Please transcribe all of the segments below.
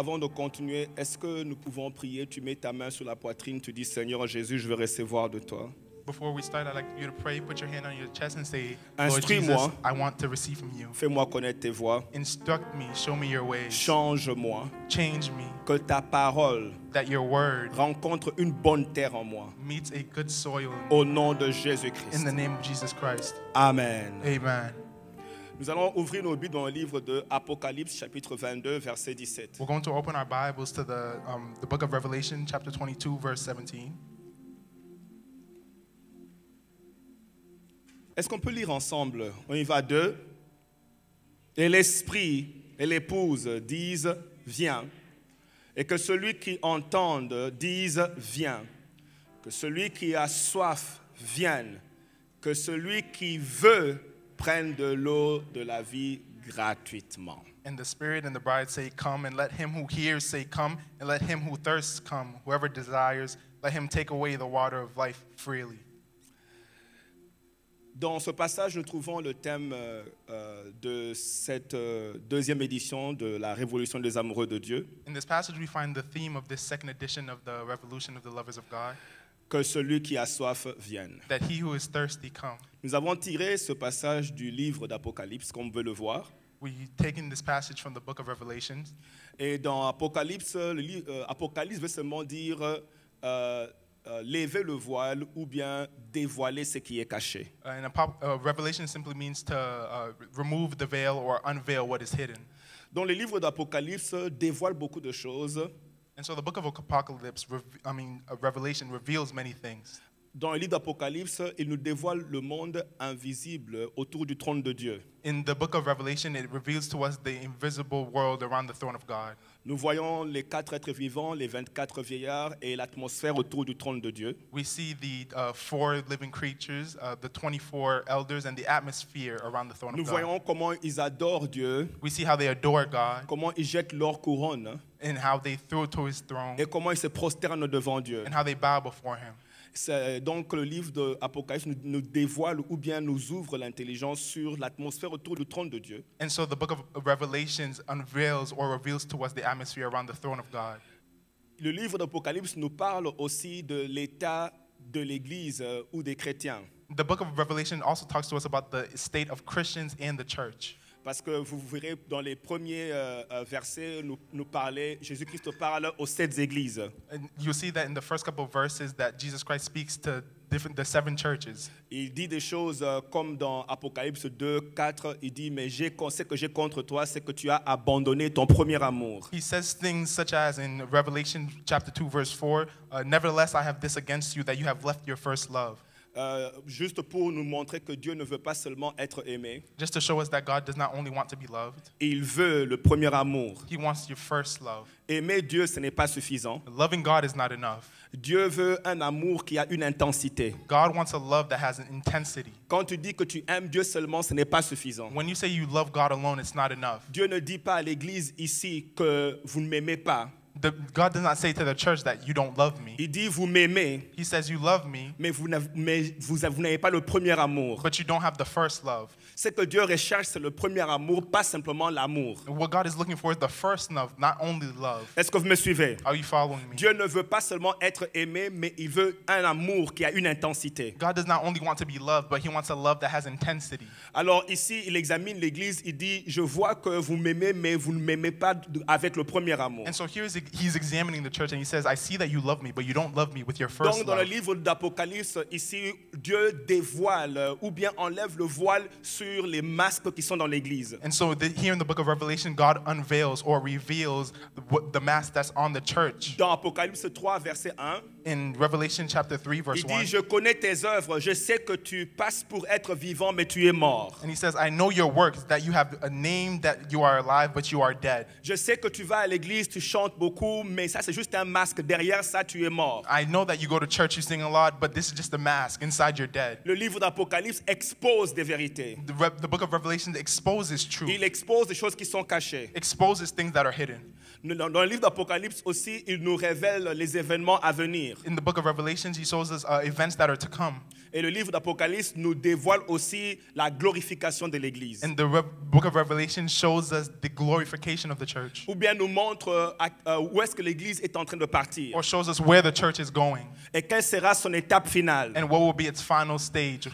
avant de continuer, est-ce que nous pouvons prier? Tu mets ta main sur la poitrine, tu dis Seigneur Jésus, je veux recevoir de toi. Before we start, I'd like you to pray. Put your hand on your chest and say, Lord Jesus, Instruis-moi. I want to receive from you. Fais-moi connaître tes voies. Instruct me, show me your ways. Change-moi. Change me, Que ta parole that your word rencontre une bonne terre en moi. meets a good soil Au nom de in Jésus-Christ. the name of Jesus Christ. Amen. Amen. Nous allons ouvrir nos Bibles dans le livre de Apocalypse, chapitre 22, verset 17. We're going to open our Bibles to the book of Revelation, chapter 22, verse 17. Est-ce qu'on peut lire ensemble? On y va deux. Et l'esprit et l'épouse disent viens. Et que celui qui entende dise viens. Que celui qui a soif vienne. Que celui qui veut prenne de l'eau de la vie gratuitement. And the Spirit and the bride say, come, and let him who hears say, come, and let him who thirsts come. Whoever desires, let him take away the water of life freely. Dans ce passage, nous trouvons le thème de cette deuxième édition de la Révolution des amoureux de Dieu. In this passage, we find the theme of this second edition of the Revolution of the Lovers of God, Que celui qui a soif vienne. that he who is thirsty come. Nous avons tiré ce passage du livre d'Apocalypse, comme on veut le voir. We've taken this passage from the book of Revelation. Et dans Apocalypse, Apocalypse veut seulement dire lever le voile ou bien dévoiler ce qui est caché. And Revelation simply means to remove the veil or unveil what is hidden. Donc le livre d'Apocalypse dévoile beaucoup de choses. And so the book of Apocalypse, Revelation reveals many things. Dans le livre d'Apocalypse, il nous dévoile le monde invisible autour du trône de Dieu. In the book of Revelation, it reveals to us the invisible world around the throne of God. Nous voyons les 4 êtres vivants, les 24 vieillards et l'atmosphère autour du trône de Dieu. We see the 4 living creatures, the 24 elders, and the atmosphere around the throne Nous of God. voyons comment ils adorent Dieu, We see how they adore God comment ils jettent leur couronne and how they throw to his throne et comment ils se prosternent devant Dieu. and how they bow before him. Donc le livre d'Apocalypse nous dévoile ou bien nous ouvre l'intelligence sur l'atmosphère autour du trône de Dieu. And so the book of Revelations unveils or reveals to us the atmosphere around the throne of God. Le livre d'Apocalypse nous parle aussi de l'état de l'Église ou des chrétiens. The book of Revelation also talks to us about the state of Christians and the church. Parce que vous verrez dans les premiers versets, Jésus-Christ parle aux 7 églises. And you'll see that in the first couple of verses that Jesus Christ speaks to the 7 churches. Il dit des choses comme dans Apocalypse 2, 4, il dit, mais ce que j'ai contre toi, c'est que tu as abandonné ton premier amour. He says things such as in Revelation chapter 2, verse 4, nevertheless I have this against you, that you have left your first love. Juste pour nous montrer que Dieu ne veut pas seulement être aimé, Just to show us that God does not only want to be loved, il veut le premier amour. he wants your first love. Aimer Dieu, ce n'est pas suffisant. Loving God is not enough. Dieu veut un amour qui a une intensité. God wants a love that has an intensity. Quand tu dis que tu aimes Dieu seulement, ce n'est pas suffisant. When you say you love God alone, it's not enough. Dieu ne dit pas à l'église ici que vous ne m'aimez pas. God does not say to the church that you don't love me. Il dit vous m'aimez, He says you love me, mais vous n'avez pas le premier amour. but you don't have the first love. Ce que Dieu recherche, c'est le premier amour, pas simplement l'amour. What God is looking for is the first love, not only love. Est-ce que vous me suivez? Are you following me? Dieu ne veut pas seulement être aimé, mais il veut un amour qui a une intensité. God does not only want to be loved, but he wants a love that has intensity. Alors ici, il examine l'église, il dit, je vois que vous m'aimez, mais vous ne m'aimez pas avec le premier amour. And so he's examining the church and he says, I see that you love me, but you don't love me with your first Donc dans le love. livre d'Apocalypse, ici, Dieu dévoile ou bien enlève le voile sur les masques qui sont dans l'église. And so here in the book of Revelation, God unveils or reveals the mask that's on the church. Dans Apocalypse 3, verset 1, In Revelation chapter 3, verse il dit, 1, je connais tes œuvres, je sais que tu passes pour être vivant, mais tu es mort. and he says, I know your works, that you have a name that you are alive, but you are dead. Je sais que tu vas à l'église, tu chantes beaucoup, mais ça c'est juste un masque. Derrière ça, tu es mort. I know that you go to church, you sing a lot, but this is just a mask. Inside, you're dead. Le livre d'Apocalypse expose des vérités. The book of Revelation exposes truth, Il expose des choses qui sont cachées. exposes things that are hidden. Dans le livre d'Apocalypse aussi, il nous révèle les événements à venir. venir. In the book of Revelations, he shows us events that are to come. Et le livre d'Apocalypse nous dévoile aussi la glorification de l'Église. And the book of Revelation shows us the glorification of the church. Ou bien nous montre où est-ce que l'Église est en train de partir. Or shows us where the church is going. Et quelle sera son étape finale. And what will be its final stage.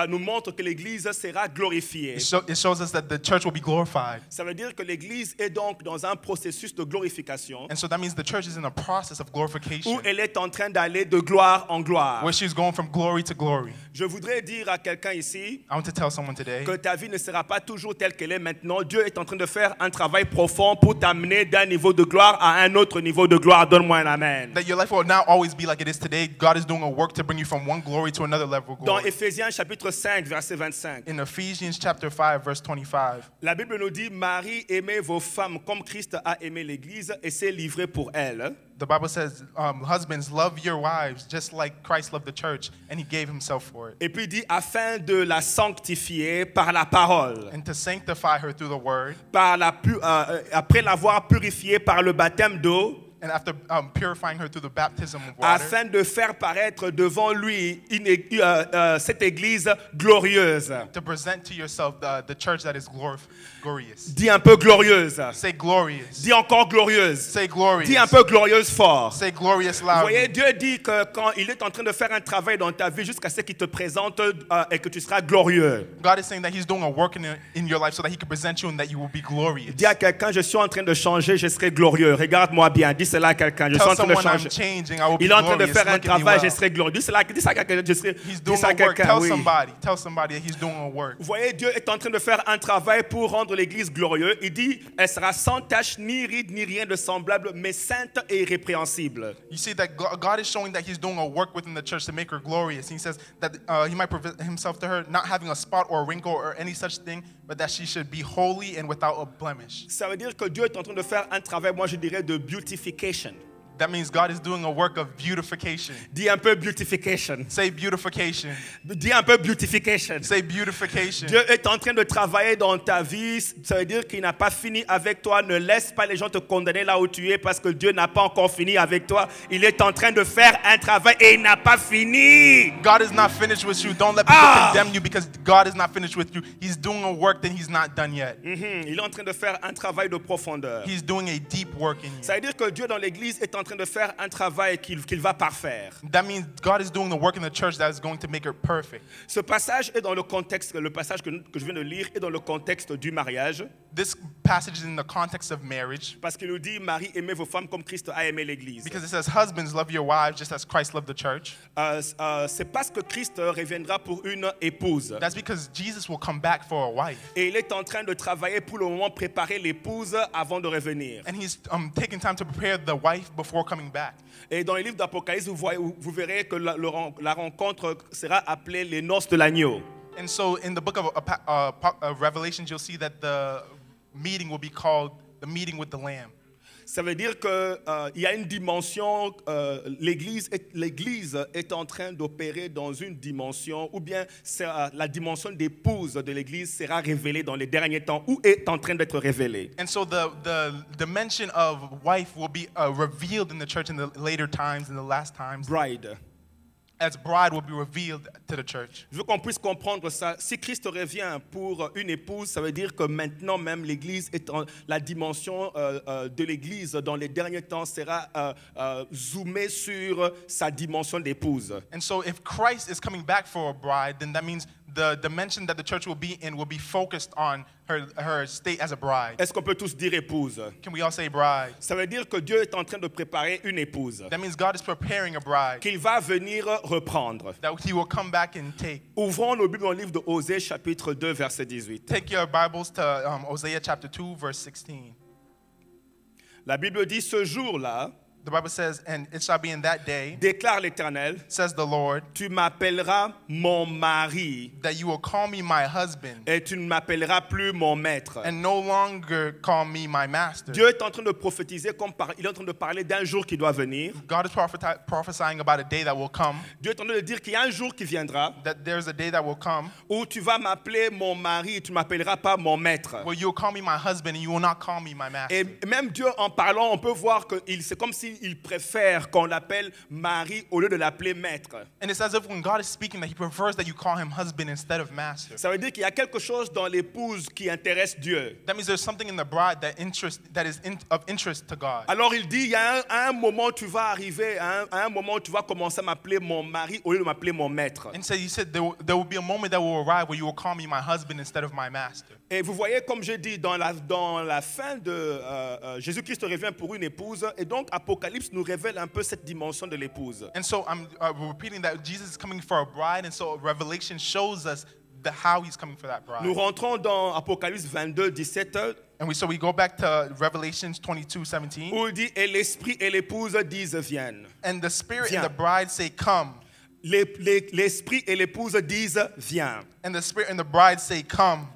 Nous montre que l'Église sera glorifiée. It shows us that the church will be glorified. Ça veut dire que l'Église est donc dans un processus de glorification. And so that means the church is in a process of glorification. Où elle est en train d'aller de gloire en gloire. Where she's going from glory to glory. Je voudrais dire à quelqu'un ici I want to tell someone today que ta vie ne sera pas toujours telle qu'elle est maintenant. Dieu est en train de faire un travail profond pour t'amener d'un niveau de gloire à un autre niveau de gloire. Donne-moi un amen. that your life will not always be like it is today. God is doing a work to bring you from one glory to another level of Dans glory. Éphésiens chapitre 5, verset 25, In Ephesians chapter 5, verse 25, la Bible nous dit: Marie, aimez vos femmes comme Christ a aimé l'Église et s'est livré pour elle. the Bible says, husbands, love your wives just like Christ loved the church, and he gave himself for it. Et puis il dit: afin de la sanctifier par la parole, And to sanctify her through the word, après l'avoir purifiée par le baptême d'eau, and after purifying her through the baptism of water, afin de faire paraître devant lui cette Église glorieuse. to present to yourself the church that is glorious. Dis un peu glorieuse. Say glorious. Dis encore glorieuse. Say glorious. Dis un peu glorieuse fort. Say glorious Vous loudly. voyez, Dieu dit que quand il est en train de faire un travail dans ta vie jusqu'à ce qu'il te présente et que tu seras glorieux. God is saying that he's doing a work in your life so that he can present you and that you will be glorious. Dis à quelqu'un: je suis en train de changer, je serai glorieux. Regarde-moi bien. Dis cela à quelqu'un: je suis Tell en train de someone I'm changer. changing, I will be Il est en train de glorious. faire un Look at me travail, je well. serai glorieux. Dis cela à quelqu'un, je serai. He's Dis doing ça à a work. quelqu'un, Tell oui. somebody. Tell somebody that he's doing a work. Vous voyez, Dieu est en train de faire un travail pour rendre l'Église glorieuse. Il dit: elle sera sans tache, ni ride, ni rien de semblable, mais sainte et irrépréhensible. You see that God is showing that he's doing a work within the church to make her glorious. He says that he might present himself to her not having a spot or a wrinkle or any such thing, but that she should be holy and without a blemish. Ça veut dire que Dieu est en train de faire un travail, moi je dirais, de beautification. That means God is doing a work of beautification. Dis un peu beautification. Say beautification. Dis un peu beautification. Say beautification. Dieu est en train de travailler dans ta vie. Ça veut dire qu'il n'a pas fini avec toi. Ne laisse pas les gens te condamner là où tu es parce que Dieu n'a pas encore fini avec toi. Il est en train de faire un travail et il n'a pas fini. God is not finished with you. Don't let people condemn you because God is not finished with you. He's doing a work that he's not done yet. Il est en train de faire un travail de profondeur. He's doing a deep work in Ça you. veut dire que Dieu dans l'église est en train de faire un travail qu'il va parfaire. That means God is doing the work in the church that is going to make her perfect. Ce passage est dans le contexte, le passage que je viens de lire est dans le contexte du mariage. This passage is in the context of marriage Parce qu'il nous dit: Marie, aimez vos femmes comme Christ a aimé l'église. because it says, husbands, love your wives just as Christ loved the church. C'est parce que Christ reviendra pour une épouse. That's because Jesus will come back for a wife. Et il est en train de travailler pour le moment, préparer l'épouse avant de revenir. And he's taking time to prepare the wife before coming back. Et dans le livre d'Apocalypse, vous verrez que la rencontre sera appelée les noces de l'agneau. And so in the book of Revelation, you'll see that the meeting will be called the meeting with the Lamb. Ça veut dire qu'il y a une dimension, l'Église est en train d'opérer dans une dimension, ou bien la dimension d'épouse de l'Église sera révélée dans les derniers temps, ou est en train d'être révélée. And so the dimension of wife will be revealed in the church in the later times, in the last times. Bride. As bride will be revealed to the church. Je veux qu'on puisse comprendre ça. Si Christ revient pour une épouse, ça veut dire que maintenant même l'Église est la dimension de l'Église dans les derniers temps sera zoomée sur sa dimension d'épouse. And so if Christ is coming back for a bride, then that means the dimension that the church will be in will be focused on her state as a bride. Est-ce qu'on peut tous dire épouse? Can we all say bride? Ça veut dire que Dieu est en train de préparer une épouse That means God is preparing a bride qu'il va venir reprendre. that he will come back and take. Ouvrons nos Bibles dans le livre de Osée, chapitre 2, verset 18. Take your Bibles to Hosea chapter 2, verse 16. La Bible dit: ce jour-là, The Bible says, and it shall be in that day, déclare l'Éternel, says the Lord, tu m'appelleras mon mari that you will call me my husband et tu ne m'appelleras plus mon maître. and no longer call me my master. Dieu est en train de prophétiser, il est en train de parler d'un jour qui doit venir. God is prophesying about a day that will come, Dieu est en train de dire qu'il y a un jour qui viendra that there's a day that will come où tu vas m'appeler mon mari et tu ne m'appelleras pas mon maître. where you'll call me my husband and you will not call me my master. Et même Dieu en parlant, on peut voir que c'est comme si s'il préfère qu'on l'appelle mari au lieu de l'appeler maître. And it's as if when God is speaking that he prefers that you call him husband instead of master. Ça veut dire qu'il y a quelque chose dans l'épouse qui intéresse Dieu. That means there's something in the bride that is of interest to God. Alors il dit, il y a un moment tu vas arriver, à un moment tu vas commencer à m'appeler mon mari au lieu de m'appeler mon maître. And so he said there will be a moment that will arrive where you will call me my husband instead of my master. Et vous voyez, comme je dis, dans la fin de Jésus-Christ revient pour une épouse, et donc Apocalypse nous révèle un peu cette dimension de l'épouse. And so I'm repeating that Jesus is coming for a bride, and so Revelation shows us how he's coming for that bride. Nous rentrons dans Apocalypse 22, 17, And so we go back to Revelation 22:17. où il dit, et l'esprit et l'épouse disent, viennent. And the spirit Viens. and the bride say, come. L'esprit et l'épouse disent, viens. And the spirit and the bride say, come.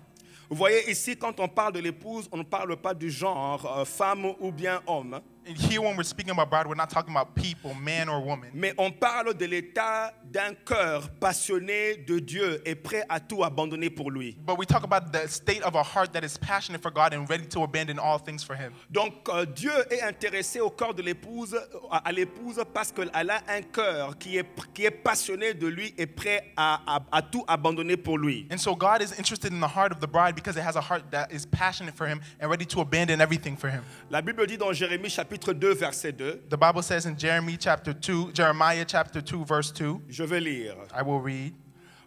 Vous voyez ici, quand on parle de l'épouse, on ne parle pas du genre femme ou bien homme, And here when we're speaking about bride, we're not talking about people, man or woman. mais on parle de l'état d'un cœur passionné de Dieu et prêt à tout abandonner pour lui. But we talk about the state of a heart that is passionate for God and ready to abandon all things for him. Donc Dieu est intéressé au corps de l'épouse, à l'épouse, parce qu'elle a un cœur qui est passionné de lui et prêt à tout abandonner pour lui. And so God is interested in the heart of the bride because it has a heart that is passionate for him and ready to abandon everything for him. La Bible dit dans Jérémie chapitre 2 verset 2, The Bible says in Jeremiah chapter 2 verse 2, je vais lire. I will read,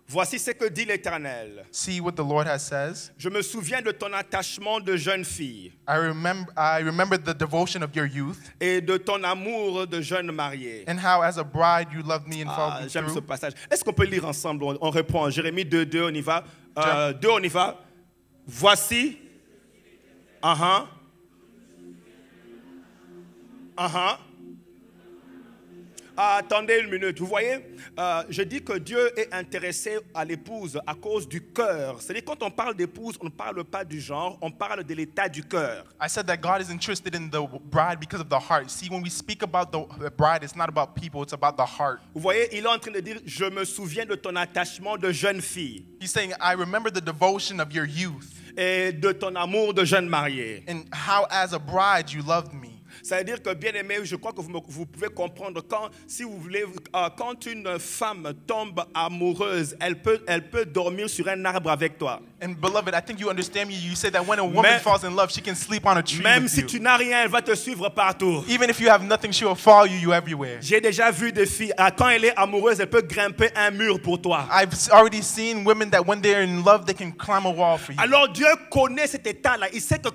Voici ce que dit l'Éternel. see what the Lord has says. Je me souviens de ton attachement de jeune fille I remember the devotion of your youth et de ton amour de jeune mariée. and how as a bride you loved me and followed me J'aime ce through. passage. Est-ce qu'on peut lire ensemble? On reprend. Jérémie 2, 2, on y va. 2, on y va. Voici. Attendez une minute. Vous voyez, je dis que Dieu est intéressé à l'épouse à cause du cœur. C'est-à-dire quand on parle d'épouse, on ne parle pas du genre, on parle de l'état du cœur. I said that God is interested in the bride because of the heart. See, when we speak about the bride, it's not about people, it's about the heart. Vous voyez, il est en train de dire, je me souviens de ton attachement de jeune fille He's saying, I remember the devotion of your youth et de ton amour de jeune mariée. and how as a bride you loved me. Ça veut dire que, bien aimé, je crois que vous pouvez comprendre si vous voulez, quand une femme tombe amoureuse, elle peut dormir sur un arbre avec toi. And beloved, I think you understand me. You say that when a woman falls in love, she can sleep on a tree Même with si you. tu n'as rien, elle va te suivre partout. Even if you have nothing, she will follow you everywhere. J'ai déjà vu des filles, quand elle est amoureuse, elle peut grimper un mur pour toi. I've already seen women that when they're in love, they can climb a wall for you. Alors Dieu connaît cet état-là. Il sait que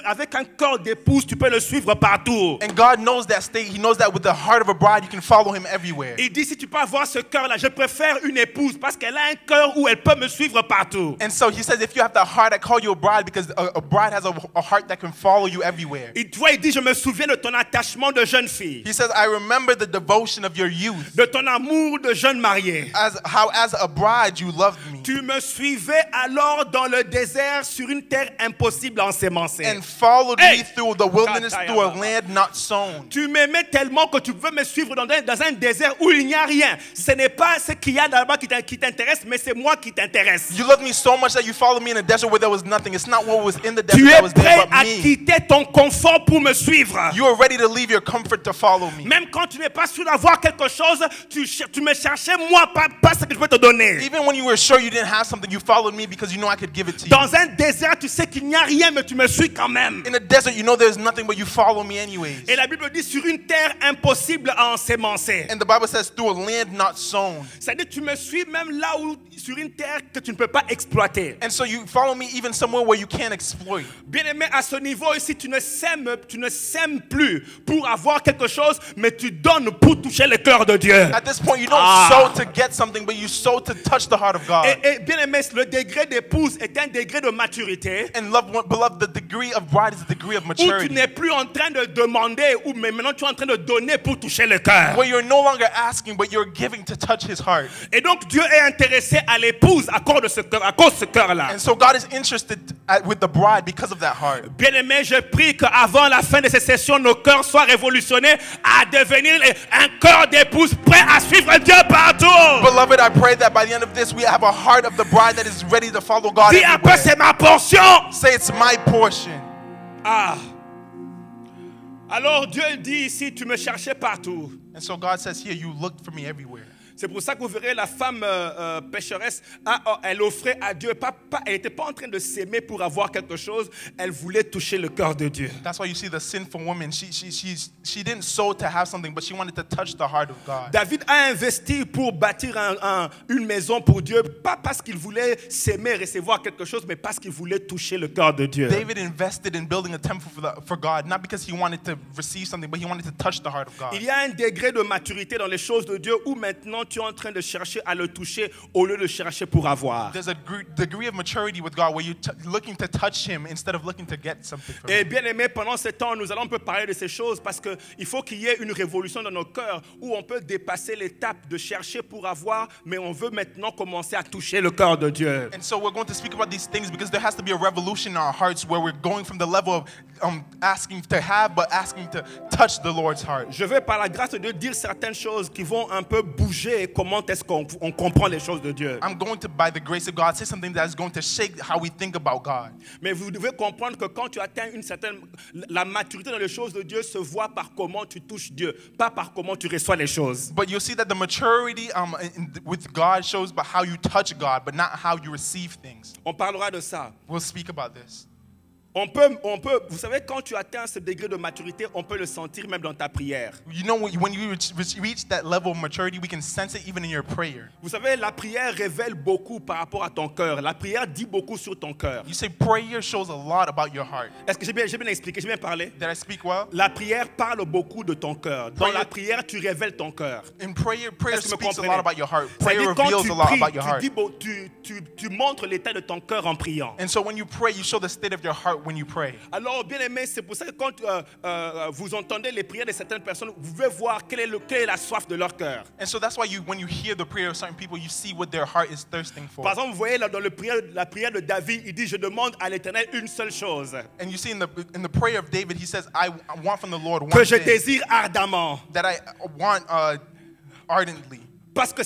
avec un corps d'épouse, tu peux le suivre partout. And God knows that state. He knows that with the heart of a bride, you can follow him everywhere. Il dit, si tu peux avoir ce cœur-là, je préfère une épouse parce qu'elle a un cœur où elle peut me suivre partout. And so he says, if you have the heart, I call you a bride because a bride has a heart that can follow you everywhere. Il dit, je me souviens de ton attachement de jeune fille, He says, I remember the devotion of your youth, de ton amour de jeune mariée. how as a bride you loved me. Tu me suivais alors dans le désert sur une terre impossible à ensemencer. And followed Hey! me through the wilderness, through a land not sown. Tu m'aimais tellement que tu pouvais me suivre dans un désert où il n'y a rien. Ce n'est pas ce qu'il y a là-bas qui t'intéresse, mais c'est moi qui t'intéresse. You loved me so much that you followed me in a desert where there was nothing. It's not what was in the desert Tu that es was there, prêt but à me. quitter ton confort pour me suivre. You are ready to leave your comfort to follow me. Même quand tu n'es pas sûr d'avoir quelque chose, tu me cherchais moi, pas ce que je peux te donner. Even when you were sure you didn't have something, you followed me because you know I could give it to you. Dans un désert, tu sais qu'il n'y a rien, mais tu me suis quand même. In a desert, you know there's nothing, but you follow me anyways. Et la Bible dit sur une terre impossible à ensemencer. And the Bible says through a land not sown. C'est-à-dire tu me suis même là où, sur une terre que tu ne peux pas exploiter. And so you follow me even somewhere where you can't exploit. Bien aimé, à ce niveau ici, tu ne sèmes plus pour avoir quelque chose, mais tu donnes pour toucher le cœur de Dieu. At this point, you don't sow to get something, but you sow to touch the heart of God. Et bien aimé, le degré d'épouse est un degré de maturité And beloved, the degree of bride is the degree of où tu maturity. n'es plus en train de demander, mais maintenant tu es en train de donner pour toucher le cœur. Where you're no longer asking, but you're giving to touch his heart. Et donc Dieu est intéressé à l'épouse à cause de ce cœur-là. And so God is interested with the bride because of that heart. Bien aimé, je prie qu'avant la fin de cette session, nos cœurs soient révolutionnés à devenir un cœur d'épouse prêt à suivre Dieu partout. Beloved, I pray that by the end of this, we have a heart of the bride that is ready to follow God Dis un peu, everywhere. c'est ma portion. Say it's my portion. Alors Dieu dit ici, tu me cherchais partout. And so God says here, you looked for me everywhere. C'est pour ça que vous verrez la femme pécheresse, elle offrait à Dieu, elle n'était pas en train de s'aimer pour avoir quelque chose, elle voulait toucher le cœur de Dieu. That's why you see the sinful woman. She didn't sow to have something, but she wanted to touch the heart of God. David a investi pour bâtir une maison pour Dieu, pas parce qu'il voulait s'aimer, recevoir quelque chose, mais parce qu'il voulait toucher le cœur de Dieu. David invested in building a temple for God, not because he wanted to receive something, but he wanted to touch the heart of God. Il y a un degré de maturité dans les choses de Dieu où maintenant tu es en train de chercher à le toucher au lieu de chercher pour avoir. There's a degree of maturity with God where you're looking to touch Him instead of looking to get something from Et Him. bien aimé, pendant ce temps, nous allons un peu parler de ces choses parce qu'il faut qu'il y ait une révolution dans nos cœurs où on peut dépasser l'étape de chercher pour avoir, mais on veut maintenant commencer à toucher le cœur de Dieu. And so we're going to speak about these things because there has to be a revolution in our hearts where we're going from the level of asking to have, but asking to touch the Lord's heart. Je vais par la grâce de Dieu dire certaines choses qui vont un peu bouger comment est-ce qu'on comprend les choses de Dieu. I'm going to, by the grace of God, say something that is going to shake how we think about God. Mais vous devez comprendre que quand tu atteins une certaine... La maturité dans les choses de Dieu se voit par comment tu touches Dieu, pas par comment tu reçois les choses. But you'll see that the maturity with God shows by how you touch God, but not how you receive things. On parlera de ça. We'll speak about this. On peut, vous savez, quand tu atteins ce degré de maturité, on peut le sentir même dans ta prière. You know, when you reach that level of maturity, we can sense it even in your prayer. Vous savez, la prière révèle beaucoup par rapport à ton cœur. La prière dit beaucoup sur ton cœur. You say prayer shows a lot about your heart. Est-ce que j'ai bien expliqué, j'ai bien parlé? Did I speak well? La prière parle beaucoup de ton cœur. Dans la prière, tu révèles ton cœur. In prayer Est-ce que vous speaks a comprenez? lot about your heart. Prayer C'est-à-dire, quand reveals tu a lot pries, about your heart. tu montres l'état de ton cœur en priant. And so when you pray, you show the state of your heart when you pray. Alors, bien aimé, c'est pour ça que quand vous entendez les prières de certaines personnes, vous pouvez voir quelle est la soif de leur cœur. And so that's why when you hear the prayer of certain people, you see what their heart is thirsting for. Par exemple, vous voyez là, dans la prière de David, il dit, je demande à l'Éternel une seule chose. And you see in the prayer of David, he says, I want from the Lord one Que je thing désire ardemment. that I want ardently. Parce que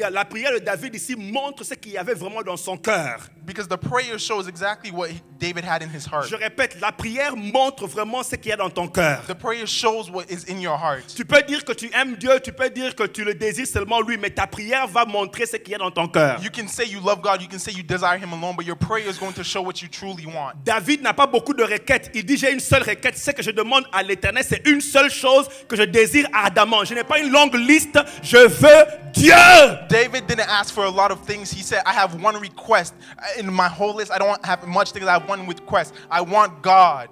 la prière de David ici montre ce qu'il y avait vraiment dans son cœur. Because the prayer shows exactly what David had in his heart. Je répète, la prière montre vraiment ce qu'il y a dans ton cœur. The prayer shows what is in your heart. Tu peux dire que tu aimes Dieu, tu peux dire que tu le désires seulement lui, mais ta prière va montrer ce qu'il y a dans ton cœur. You can say you love God, you can say you desire Him alone, but your prayer is going to show what you truly want. David n'a pas beaucoup de requêtes. Il dit, j'ai une seule requête. Ce que je demande à l'Éternel, c'est une seule chose que je désire ardemment. Je n'ai pas une longue liste. Je veux Dieu. David didn't ask for a lot of things. He said, I have one request. In my whole list, I don't have much things. I have one request. I want God.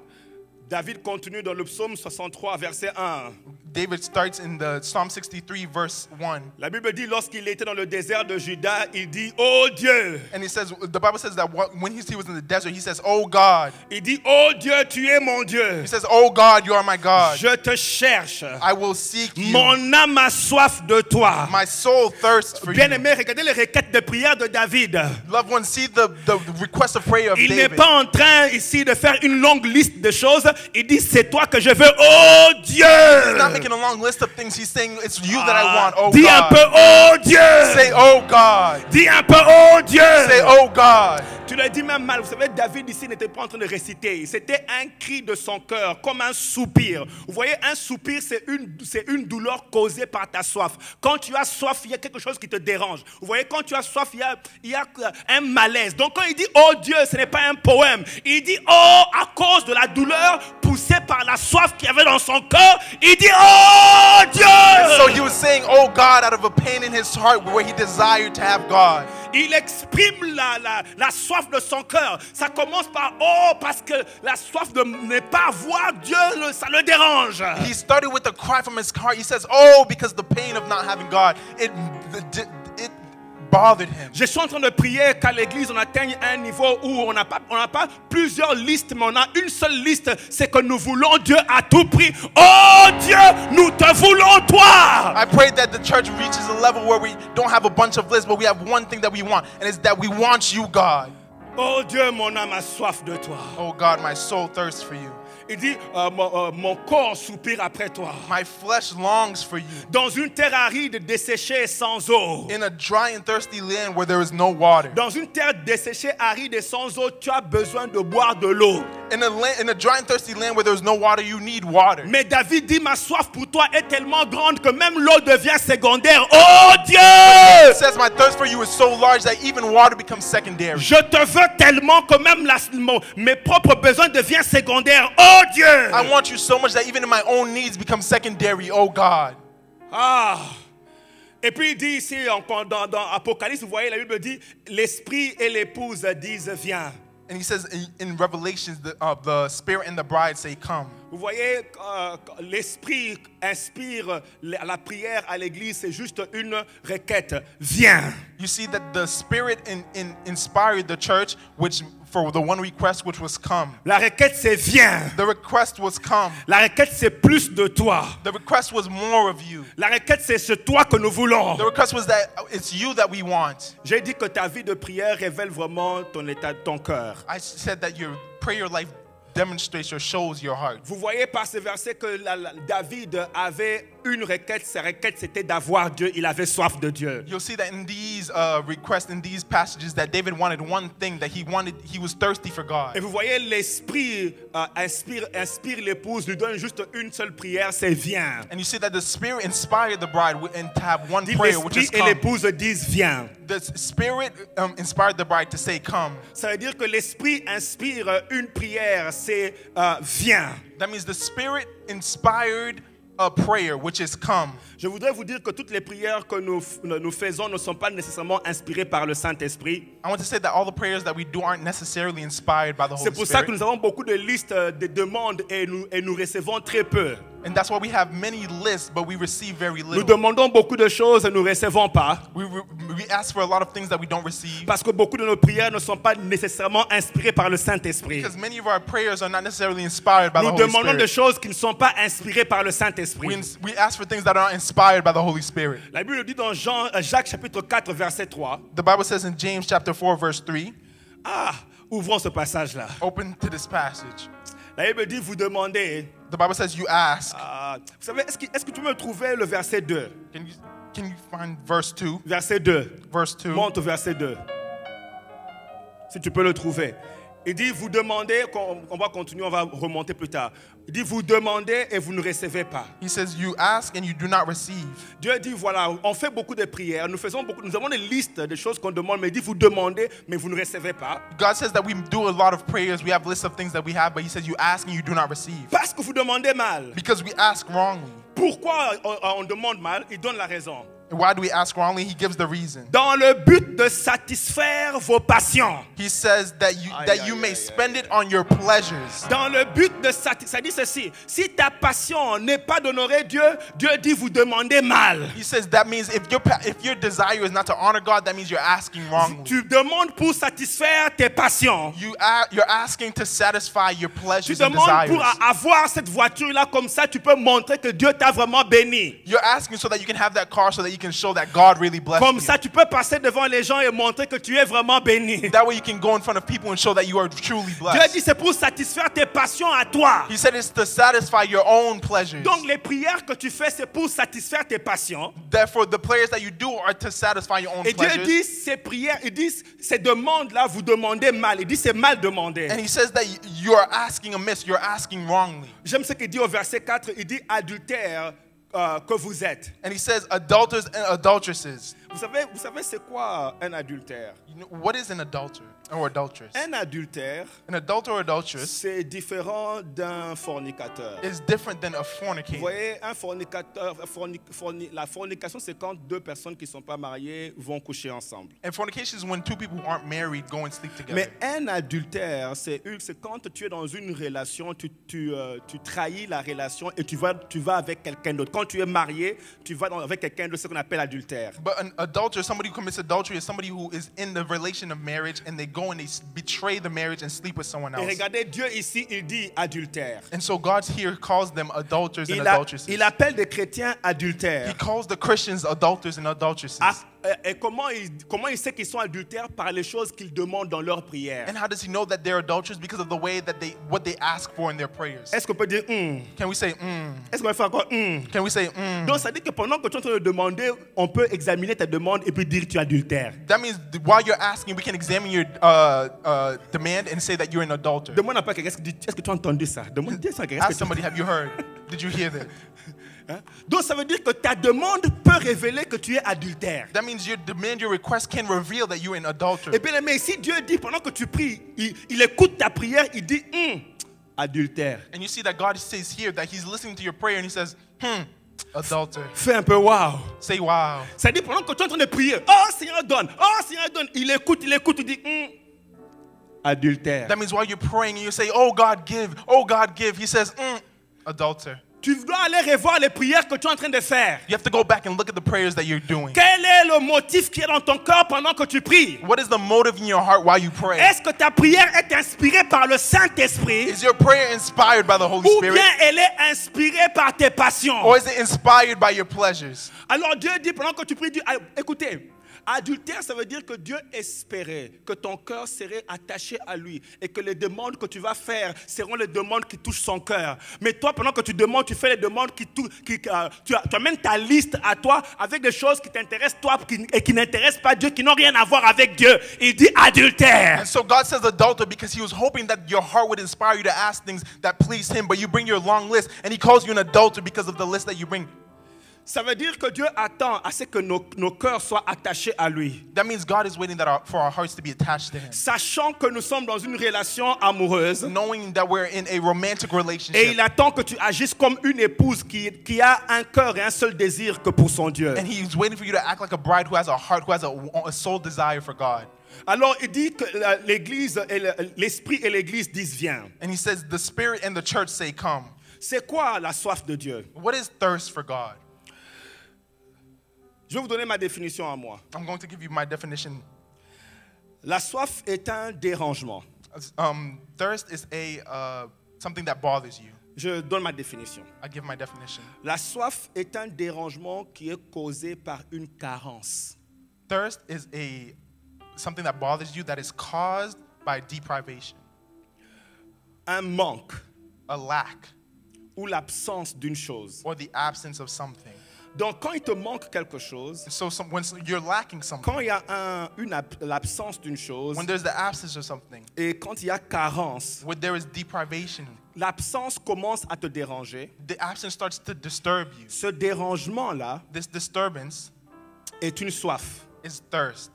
David continue dans le psaume 63, verset 1. David starts in the Psalm 63, verse 1. La Bible dit, lorsqu'il était dans le désert de Juda, il dit, oh Dieu. And he says, the Bible says that when he was in the desert, he says, oh God. Il dit, oh Dieu, tu es mon Dieu. He says, oh God, you are my God. Je te cherche. I will seek you. Mon âme a soif de toi. My soul thirsts for you. Bien-aimé, regardez les requêtes de prière de David. Loved ones, see the request of prayer of Il n'est David. pas en train ici de faire une longue liste de choses. Il dit, c'est toi que je veux, oh Dieu. He's not making a long list of things. He's saying, it's you that I want, oh Dis un God. peu, oh Dieu. Say, oh God. Dis un peu, oh Dieu. Say, oh God. Tu le dis même mal. Vous savez, David ici n'était pas en train de réciter. C'était un cri de son cœur, comme un soupir. Vous voyez, un soupir, c'est une douleur causée par ta soif. Quand tu as soif, il y a quelque chose qui te dérange. Vous voyez, quand tu as soif, il y a un malaise. Donc quand il dit, oh Dieu, ce n'est pas un poème. Il dit, oh, à cause de la douleur poussée par la soif qu'il y avait dans son cœur, il dit, oh Dieu. So he was saying, oh God, out of a pain in his heart where he desired to have God. Il exprime la soif de son cœur. Ça commence par oh, parce que la soif de ne pas voir Dieu, ça le dérange. He started with a cry from his heart. He says, oh, because the pain of not having God, it bothered him. Je suis en train de prier qu'à l'église on atteigne un niveau où on n'a pas plusieurs listes, mais on a une seule liste, c'est que nous voulons Dieu à tout prix. Oh Dieu, nous te voulons toi. I pray that the church reaches a level where we don't have a bunch of lists, but we have one thing that we want, and it's that we want you, God. Oh Dieu, mon âme a soif de toi. Oh God, my soul thirsts for you. Il dit, mon corps soupire après toi. My flesh longs for you. Dans une terre aride, desséchée et sans eau. In a dry and thirsty land where there is no water. Dans une terre desséchée, aride et sans eau, tu as besoin de boire de l'eau. In a dry and thirsty land where there's no water, you need water. Mais David dit, ma soif pour toi est tellement grande que même l'eau devient secondaire. Oh Dieu! It says my thirst for you is so large that even water becomes secondary. Je te veux tellement que même mes propres besoins deviennent secondaires. Oh Dieu! I want you so much that even my own needs become secondary, oh God. Ah! Et puis il dit ici, dans Apocalypse, vous voyez, la Bible dit, l'esprit et l'épouse disent, viens. And he says in Revelations, the Spirit and the bride say, come. Vous voyez, l'esprit inspire la prière à l'église, c'est juste une requête. Viens. You see that the Spirit inspired the church, which for the one request, which was come. La requête c'est viens. The request was come. La requête c'est plus de toi. The request was more of you. La requête c'est toi que nous voulons. The request was that it's you that we want. J'ai dit que ta vie de prière révèle vraiment ton état de ton cœur. I said that your prayer life demonstrates or shows your heart. Vous voyez par ce verset que David avait une requête. Sa requête c'était d'avoir Dieu. Il avait soif de Dieu. You'll see that in these requests, in these passages, that David wanted one thing, that he was thirsty for God. Et vous voyez l'esprit inspire l'épouse, lui donne juste une seule prière, c'est viens. And you see that the Spirit inspired the bride and to have one prayer, which is L'esprit et come. l'épouse disent viens. The Spirit inspired the bride to say come. Ça veut dire que l'esprit inspire une prière, c'est viens. That means the Spirit inspired a prayer, which is come. Je voudrais vous dire que toutes les prières que nous faisons ne sont pas nécessairement inspirées par le Saint-Esprit. I want to say that all the prayers that we do aren't necessarily inspired by the C'est Holy pour ça que Spirit. nous avons beaucoup de listes de demandes et nous recevons très peu. And that's why we have many lists, but we receive very Nous little. demandons beaucoup de choses et nous ne recevons pas. We ask for a lot of things that we don't receive. Parce que beaucoup de nos prières ne sont pas nécessairement inspirées par le Saint-Esprit. Because many of our prayers are not necessarily inspired by the Nous Holy demandons des Spirit. choses qui ne sont pas inspirées par le Saint-Esprit. We ask for things that are not inspired by the Holy Spirit. La Bible dit dans Jacques chapitre 4 verset 3. The Bible says in James chapter 4 verse 3, Ouvrons ce passage-là. open to this passage. La Bible dit, vous demandez. The Bible says you ask. Vous savez, est-ce que tu peux trouver le verset 2? Can you find verse 2? Verset 2. Verse 2. Monte au verset 2. Si tu peux le trouver. Il dit, vous demandez, on va continuer, on va remonter plus tard. Il dit, vous demandez et vous ne recevez pas. He says you ask and you do not receive. Dieu dit, voilà, on fait beaucoup de prières, nous avons des listes de choses qu'on demande, mais il dit, vous demandez, mais vous ne recevez pas. God says that we do a lot of prayers. We have lists of things that we have, but he says you ask and you do not receive. Parce que vous demandez mal. Because we ask wrongly. Pourquoi on demande mal? Il donne la raison. And why do we ask wrongly? He gives the reason. Dans le but de satisfaire vos passions. He says that you may spend it on your pleasures. Dans le but de satisfaire, ça dit ceci, si ta passion n'est pas d'honorer Dieu, Dieu dit vous demandez mal. He says that means if your desire is not to honor God, that means you're asking wrongly. Tu demandes pour satisfaire tes passions. You're asking to satisfy your Tu pleasures and demandes pour desires. avoir cette voiture-là, comme ça tu peux montrer que Dieu t'a vraiment béni. You're asking so that you can have that car so that you can show that God really blessed Comme you. ça tu peux passer devant les gens et montrer que tu es vraiment béni. That way you can go in front of people and show that you are truly Dieu blessed. dit c'est pour satisfaire tes passions à toi. He said it's to satisfy your own pleasures. Donc les prières que tu fais c'est pour satisfaire tes passions. Therefore, the prayers that you do are to satisfy your own Et Dieu pleasures. dit ces prières, il dit ces demandes-là vous demandez mal. Il dit c'est mal demandé. And he says that you are asking amiss, you're asking wrongly. J'aime ce qu'il dit au verset 4, il dit adultère que vous êtes. And he says adulterers and adulteresses. Vous savez c'est quoi un adultère? You know, what is an adulterer or adulteress? Un adultère, An adulterer or adulteress c'est différent d'un fornicateur. is different than a Vous fornicator. voyez, un fornicateur, la fornication, c'est quand deux personnes qui ne sont pas mariées vont coucher ensemble. And fornication is when two people who aren't married go and sleep together. Mais un adultère, c'est quand tu es dans une relation, tu trahis la relation et tu vas avec quelqu'un d'autre. Quand tu es marié, tu vas avec quelqu'un d'autre, ce qu'on appelle adultère. But an adulterer, somebody who commits adultery, is somebody who is in the relation of marriage and they go and they betray the marriage and sleep with someone Et else. regardez, Dieu ici, il dit adultère. And so God here calls them adulterers and adulteresses. Il appelle des chrétiens He adultères. calls the Christians adulterers and adulteresses. et comment il sait qu'ils sont adultères? Par les choses qu'ils demandent dans leur prière. And how does he know that they're adulterous? Because of the way that what they ask for in their prayers. Est-ce qu'on peut dire Can we say Est-ce qu'on va faire encore Can we say Donc ça dit que pendant que tu es en train de demander, on peut examiner ta demande et puis dire que tu es adultère. That means while you're asking, we can examine your demand and say that you're an adulterer. Demande à pas quelqu'un, est-ce que tu as entendu ça? Demande à quelqu'un. Ask somebody, have you heard? Did you hear that? Donc ça veut dire que ta demande peut révéler que tu es adultère. That means your demand, your request can reveal that you're an adulterer. Et bien aimé, si Dieu dit pendant que tu pries, il écoute ta prière, il dit adultère. And you see that God says here that he's listening to your prayer and he says, adulterer. Fais un peu wow. Say wow. Ça dit pendant que tu es en train de prier, oh Seigneur donne, il écoute, il dit adultère. That means while you're praying and you say, oh God give, he says, adulterer. Tu dois aller revoir les prières que tu es en train de faire. You have to go back and look at the prayers that you're doing. Quel est le motif qui est dans ton cœur pendant que tu pries? What is the motive in your heart while you pray? Est-ce que ta prière est inspirée par le Saint-Esprit? Is your prayer inspired by the Holy Ou Spirit? bien elle est inspirée par tes passions? Or is it inspired by your pleasures? Alors Dieu dit pendant que tu pries, écoutez, adultère, ça veut dire que Dieu espérait que ton cœur serait attaché à lui et que les demandes que tu vas faire seront les demandes qui touchent son cœur. Mais toi, pendant que tu demandes, tu fais les demandes tu amènes ta liste à toi avec des choses qui t'intéressent toi et qui n'intéressent pas Dieu, qui n'ont rien à voir avec Dieu. Il dit adultère. And so God says adulterer because he was hoping that your heart would inspire you to ask things that please him, but you bring your long list and he calls you an adulterer because of the list that you bring. Ça veut dire que Dieu attend à ce que nos cœurs soient attachés à lui. That means God is waiting for our hearts to be attached to him. Sachant que nous sommes dans une relation amoureuse. Knowing that we're in a romantic relationship. Et il attend que tu agisses comme une épouse qui a un cœur et un seul désir que pour son Dieu. And he's waiting for you to act like a bride who has a heart, who has a sole desire for God. Alors il dit que l'église, l'esprit et l'église disent viens. And he says the spirit and the church say come. C'est quoi la soif de Dieu? What is thirst for God? Je vais vous donner ma définition à moi. I'm going to give you my definition. La soif est un dérangement. Thirst is something that bothers you. Je donne ma définition. I give my definition. La soif est un dérangement qui est causé par une carence. Thirst is something that bothers you that is caused by deprivation. Un manque. A lack. Ou l'absence d'une chose. Or the absence of something. Donc, quand il te manque quelque chose, so when you're lacking something, quand il y a l'absence d'une chose, when there's the absence of something, et quand il y a carence, when there is deprivation, l'absence commence à te déranger. The absence starts to disturb you. Ce dérangement-là, this disturbance, est une soif. Is thirst.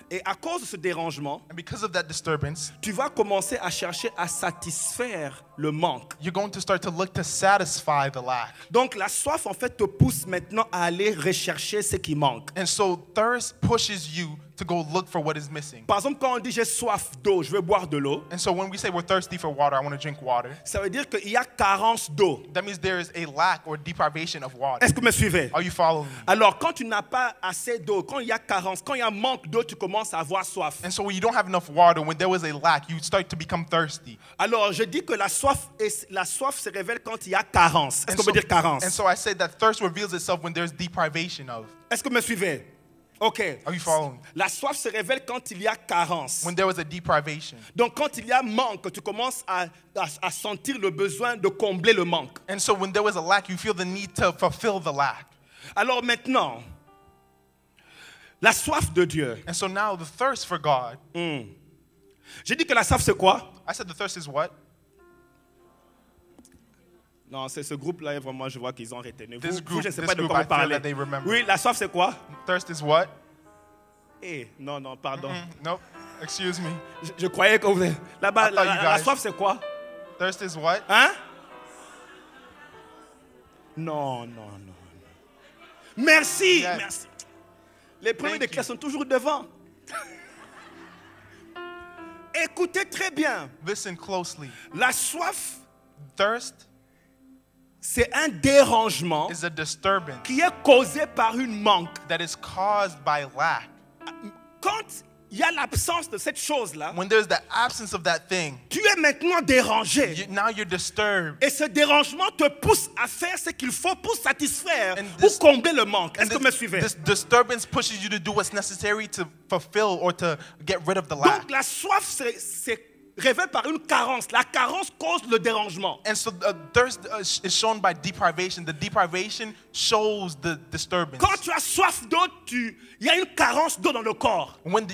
Et à cause de ce dérangement, and because of that disturbance, tu vas commencer à chercher à satisfaire le manque. You're going to start to look to satisfy the lack. Donc la soif en fait te pousse maintenant à aller rechercher ce qui manque. And so thirst pushes you to go look for what is missing. Par exemple, quand on dit j'ai soif d'eau, je veux boire de l'eau. And so when we say we're thirsty for water, I want to drink water. Ça veut dire qu'il y a carence d'eau. That means there is a lack or deprivation of water. Est-ce que vous me suivez? Are you following me? Alors, quand tu n'as pas assez d'eau, quand il y a carence, quand il y a manque d'eau, tu commences à avoir soif. And so when you don't have enough water, when there was a lack, you start to become thirsty. Alors, je dis que la soif se révèle quand il y a carence. Est-ce qu'on peut dire carence? And so I say that thirst reveals itself when there's deprivation of. Est-ce que vous me suivez? Ok. Are you following? La soif se révèle quand il y a carence. When there was a deprivation. Donc quand il y a manque, tu commences à sentir le besoin de combler le manque. And so when there was a lack, you feel the need to fulfill the lack. Alors maintenant, la soif de Dieu. And so now the thirst for God. J'ai dit que la soif c'est quoi? I said the thirst is what? Non, c'est ce groupe-là, vraiment, je vois qu'ils ont retenu. Vous, je ne sais pas de quoi vous parlez. Oui, la soif, c'est quoi? Thirst is what? Non, pardon. Nope, excuse me. Je croyais que vous... Là-bas, la soif, c'est quoi? Thirst is what? Hein? Non. Merci, yes. Merci. Les premiers de classe sont toujours devant. Écoutez très bien. Listen closely. La soif, thirst, c'est un dérangement is a disturbance qui est causé par une manque. That is caused by lack. Quand il y a l'absence de cette chose-là, when there's the absence of that thing, tu es maintenant dérangé. now you're disturbed. Et ce dérangement te pousse à faire ce qu'il faut pour satisfaire And ou this- combler le manque. Est-ce And que vous me suivez? this disturbance pushes you to do what's necessary to fulfill or to get rid of the lack. Donc la soif c'est révèle par une carence. La carence cause le dérangement. And so thirst is shown by deprivation. The deprivation shows the disturbance. Quand tu as soif d'eau, il y a une carence d'eau dans le corps. When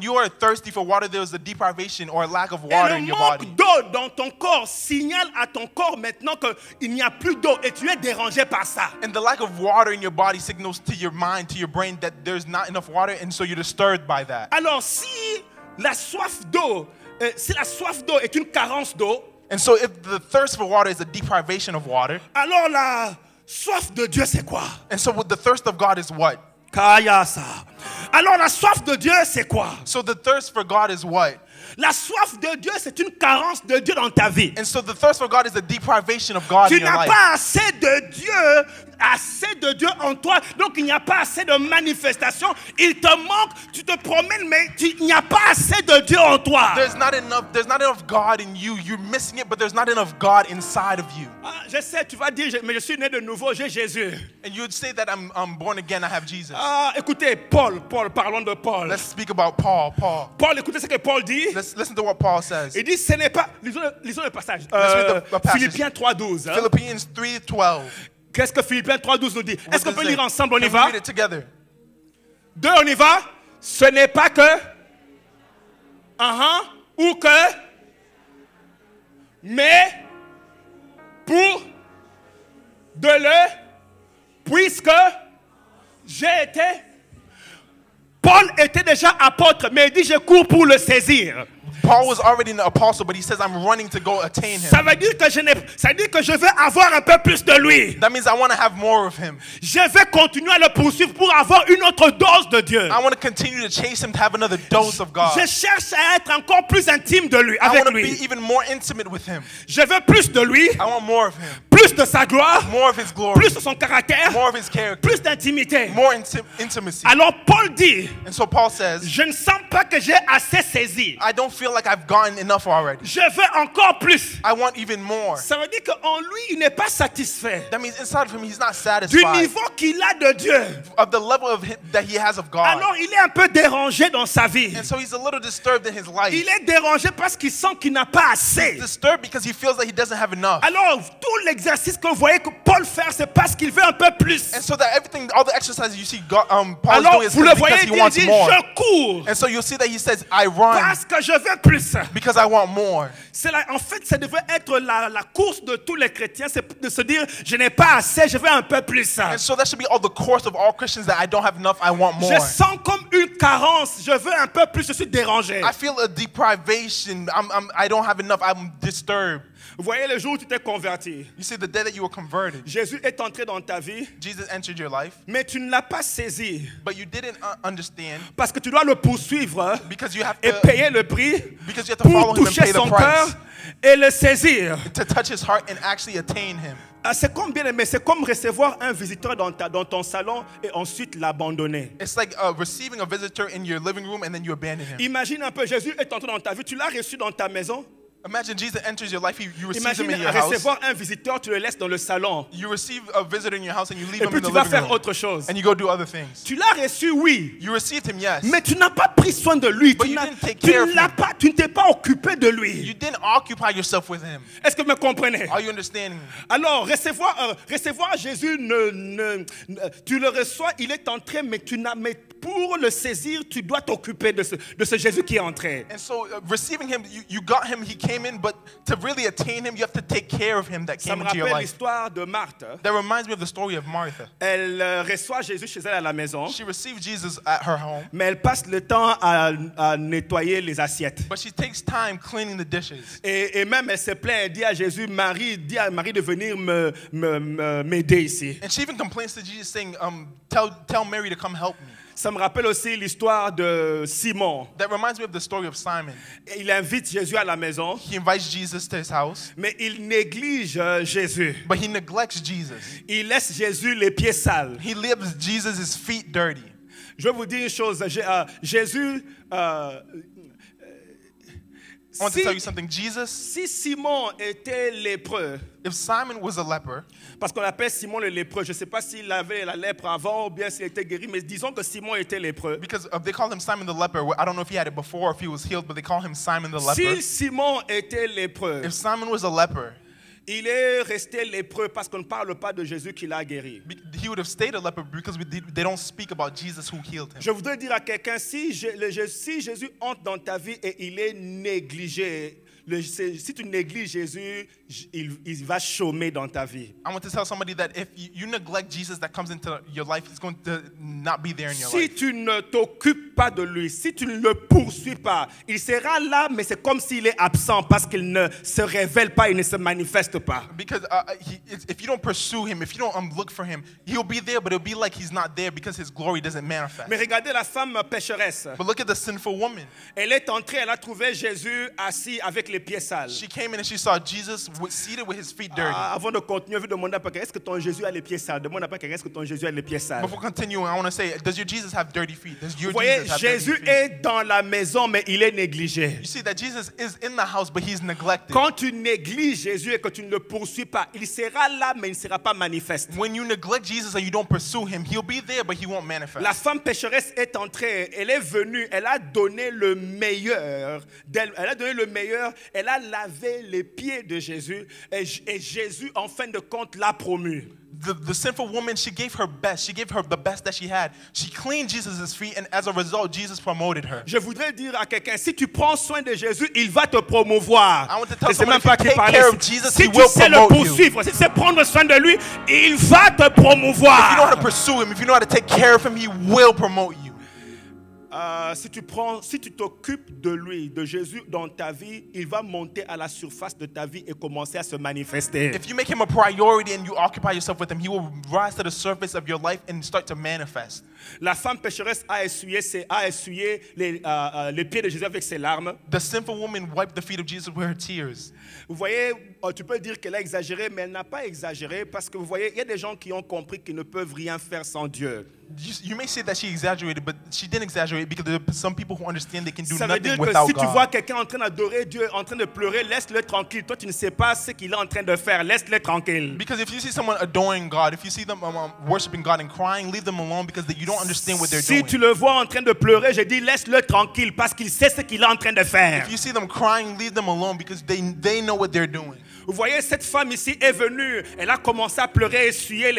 you are thirsty for water, there's a deprivation or a lack of Et water le in your body. manque d'eau dans ton corps signale à ton corps maintenant qu'il n'y a plus d'eau et tu es dérangé par ça. And the lack of water in your body signals to your mind, to your brain, that there's not enough water, and so you're disturbed by that. Alors si la soif d'eau est une carence d'eau, And so if the thirst for water is a deprivation of water, alors la soif de Dieu c'est quoi? and so the thirst of God is what? Kayasa. Alors la soif de Dieu c'est quoi? So the thirst for God is what? La soif de Dieu c'est une carence de Dieu dans ta vie. And so the thirst for God is a deprivation of God Tu in your n'as life. pas assez de Dieu en toi, donc il n'y a pas assez de manifestation. Il te manque, tu te promènes, mais il n'y a pas assez de Dieu en toi. There's not enough God in you. You're missing it, but there's not enough God inside of you. Ah, je sais, tu vas dire, mais je suis né de nouveau, j'ai Jésus. And you'd say that I'm born again, I have Jesus. Ah, écoutez, Paul, parlons de Paul. Let's speak about Paul. Paul, écoutez ce que Paul dit. Let's listen to what Paul says. Il dit, ce n'est pas, lisons le passage. read the passage. Philippiens 3:12. Hein. Philippians 3:12. Qu'est-ce que Philippiens 3:12 nous dit? What Est-ce qu'on does peut it lire say? ensemble? On y Can we va? read it together? 2, on y va? Ce n'est pas que ou que, mais pour de le, puisque j'ai été. Paul était déjà apôtre, mais il dit je cours pour le saisir. Paul was already an apostle, but he says, I'm running to go attain him. Ça veut dire que je veux avoir un peu plus de lui. That means I want to have more of him. Je vais continuer à le poursuivre pour avoir une autre dose de Dieu. I want to continue to chase him to have another dose of God. Je cherche à être encore plus intime de lui, I avec want to lui. be even more intimate with him. Je veux plus de lui, I want more of him. plus de sa gloire, More of his glory. plus de son caractère, More of his character. plus d'intimité. More intimacy. Alors Paul dit, And so Paul says, je ne sens pas que j'ai assez saisi. I don't feel like I've gotten enough already. Je veux encore plus. I want even more. Ça veut dire qu'en lui, il n'est pas satisfait That means inside of him, he's not du satisfied niveau qu'il a de Dieu. of the level of that he has of God. Alors il est un peu dérangé dans sa vie. And so he's a little disturbed in his life. Il est dérangé parce qu'il sent qu'il n'a pas assez. Disturbed because he feels that he doesn't have enough. Alors tout l'exercice que vous voyez que Paul fait, c'est parce qu'il veut un peu plus. And so that everything, all the exercises you see God, Paul's Alors doing is vous le because voyez, he il wants dit more. je cours And so you'll see that he says, I run parce que je veux plus. because I want more. En fait, ça devrait être la course de tous les chrétiens, c'est de se dire je n'ai pas assez, je veux un peu plus. And so that should be all the course of all Christians, that I don't have enough, I want more. Je sens comme une carence, je veux un peu plus, je suis dérangé. I feel a deprivation. I don't have enough. I'm disturbed. Vous voyez le jour où tu t'es converti, You see, the day that you were converted, Jésus est entré dans ta vie, Jesus entered your life, mais tu ne l'as pas saisi but you didn't understand parce que tu dois le poursuivre because you have et to payer le prix follow pour him and toucher pay the son cœur price, et le saisir. to touch his heart and actually attain him. C'est comme bien aimé, c'est comme recevoir un visiteur dans ton salon et ensuite l'abandonner. It's like receiving a visitor in your living room and then you abandon him. Imagine un peu, Jésus est entré dans ta vie, tu l'as reçu dans ta maison. Imagine Jesus enters your life, you receive him Imagine in your house. recevoir un visiteur, tu le laisses dans le salon. You receive a visitor in your house and you leave Et him puis in the tu vas living faire room. autre chose. And you go do other things. Tu l'as reçu, oui. You received him, yes. Mais tu n'as pas pris soin de lui. But Tu you n'as- didn't take tu care of ne l'as him. pas, tu ne t'es pas occupé de lui. You didn't occupy yourself with him. Est-ce que vous me comprenez? Are you understanding me? Alors, recevoir Jésus, tu le reçois, il est entré, mais pour le saisir, tu dois t'occuper de ce Jésus qui est entré. And so receiving him, you got him, he came in, but to really attain him, you have to take care of him that Ça came me into your rappelle life. l'histoire de Marthe. That reminds me of the story of Martha. Elle reçoit Jésus chez elle à la maison, She received Jesus at her home, mais elle passe le temps à nettoyer les assiettes. but she takes time cleaning the dishes. Et même elle se plaint, elle dit à Jésus, dit à Marie de venir m'aider ici. And she even complains to Jesus saying, tell Mary to come help me. Ça me rappelle aussi l'histoire de Simon. That reminds me of the story of Simon. Il invite Jésus à la maison, He invites Jesus to his house, mais il néglige Jésus. but he neglects Jesus. Il laisse Jésus les pieds sales. He leaves Jesus' feet dirty. Je vais vous dire une chose. Jésus, I want to tell you something. Jesus, si Simon était lépreux, if Simon was a leper, parce qu'on l'appelle Simon le lépreux, je ne sais pas s'il avait la lèpre avant ou bien s'il était guéri, mais disons que Simon était lépreux. because they called him Simon the leper. I don't know if he had it before or if he was healed, but they call him Simon the leper. Si Simon était lépreux, If Simon was a leper, il est resté lépreux parce qu'on ne parle pas de Jésus qui l'a guéri. he would have stayed a leper because they don't speak about Jesus who healed him. Je voudrais dire à quelqu'un, si Jésus entre dans ta vie et il est négligé, si tu négliges Jésus, il va chômer dans ta vie. I want to tell somebody that if you neglect Jesus that comes into your life, he's going to not be there in your Si life. tu ne t'occupes pas de lui, si tu ne le poursuis pas, il sera là, mais c'est comme s'il est absent parce qu'il ne se révèle pas, il ne se manifeste pas. Because if you don't pursue him, if you don't look for him, he'll be there, but it'll be like he's not there because his glory doesn't manifest. Mais regardez la femme pécheresse. But look at the sinful woman. Elle est entrée, elle a trouvé Jésus assis avec les pieds sales. She came in and she saw Jesus seated with his feet dirty. Avant de continuer, je vais demander à quelqu'un, est-ce que ton Jésus a les pieds sales? Demande à quelqu'un, est-ce que ton Jésus a les pieds sales? Before continuing, I want to say, does your Jesus have dirty feet? Does your Vous voyez, Jesus have Jésus dirty feet? est dans la maison, mais il est négligé. You see that Jesus is in the house, but he's neglected. Quand tu négliges Jésus et que tu ne le poursuis pas, il sera là, mais il ne sera pas manifeste. When you neglect Jesus and you don't pursue him, he'll be there, but he won't manifest. La femme pécheresse est entrée, elle est venue, elle a donné le meilleur d'elle, elle a donné le meilleur, elle a lavé les pieds de Jésus et Jésus, en fin de compte, l'a promu. The sinful woman, she gave her best. She gave her the best that she had. She cleaned Jesus' feet, and as a result, Jesus promoted her. Je voudrais dire à quelqu'un, si tu prends soin de Jésus, il va te promouvoir. I want to tell Je sais someone, même pas if you qui take parler. care of Jesus, Si he tu will sais le promote you. poursuivre, si tu sais prendre soin de lui, il va te If you know how to promouvoir. pursue him, if you know how to take care of him, he will promote you. Si tu t'occupes de lui, de Jésus dans ta vie, il va monter à la surface de ta vie et commencer à se manifester. If you make him a priority and you occupy yourself with him, he will rise to the surface of your life and start to manifest. La femme pécheresse a essuyé les pieds de Jésus avec ses larmes. The sinful woman wiped the feet of Jesus with her tears. Vous voyez, tu peux dire qu'elle a exagéré, mais elle n'a pas exagéré parce que vous voyez, il y a des gens qui ont compris qu'ils ne peuvent rien faire sans Dieu. You may say that she exaggerated, but she didn't exaggerate because there are some people who understand they can do Ça veut nothing dire que without si tu vois God. quelqu'un en train d'adorer Dieu, en train de pleurer, laisse-le tranquille. Toi, tu ne sais pas ce qu'il est en train de faire. Laisse-le tranquille. Because if you see someone adoring God, if you see them worshiping God and crying, leave them alone because you don't understand what they're Si doing. tu le vois en train de pleurer, je dis laisse-le tranquille parce qu'il sait ce qu'il est en train de faire. If you see them crying, leave them alone because they know what they're doing. Vous voyez, cette femme ici est venue, elle a commencé à pleurer, essuyer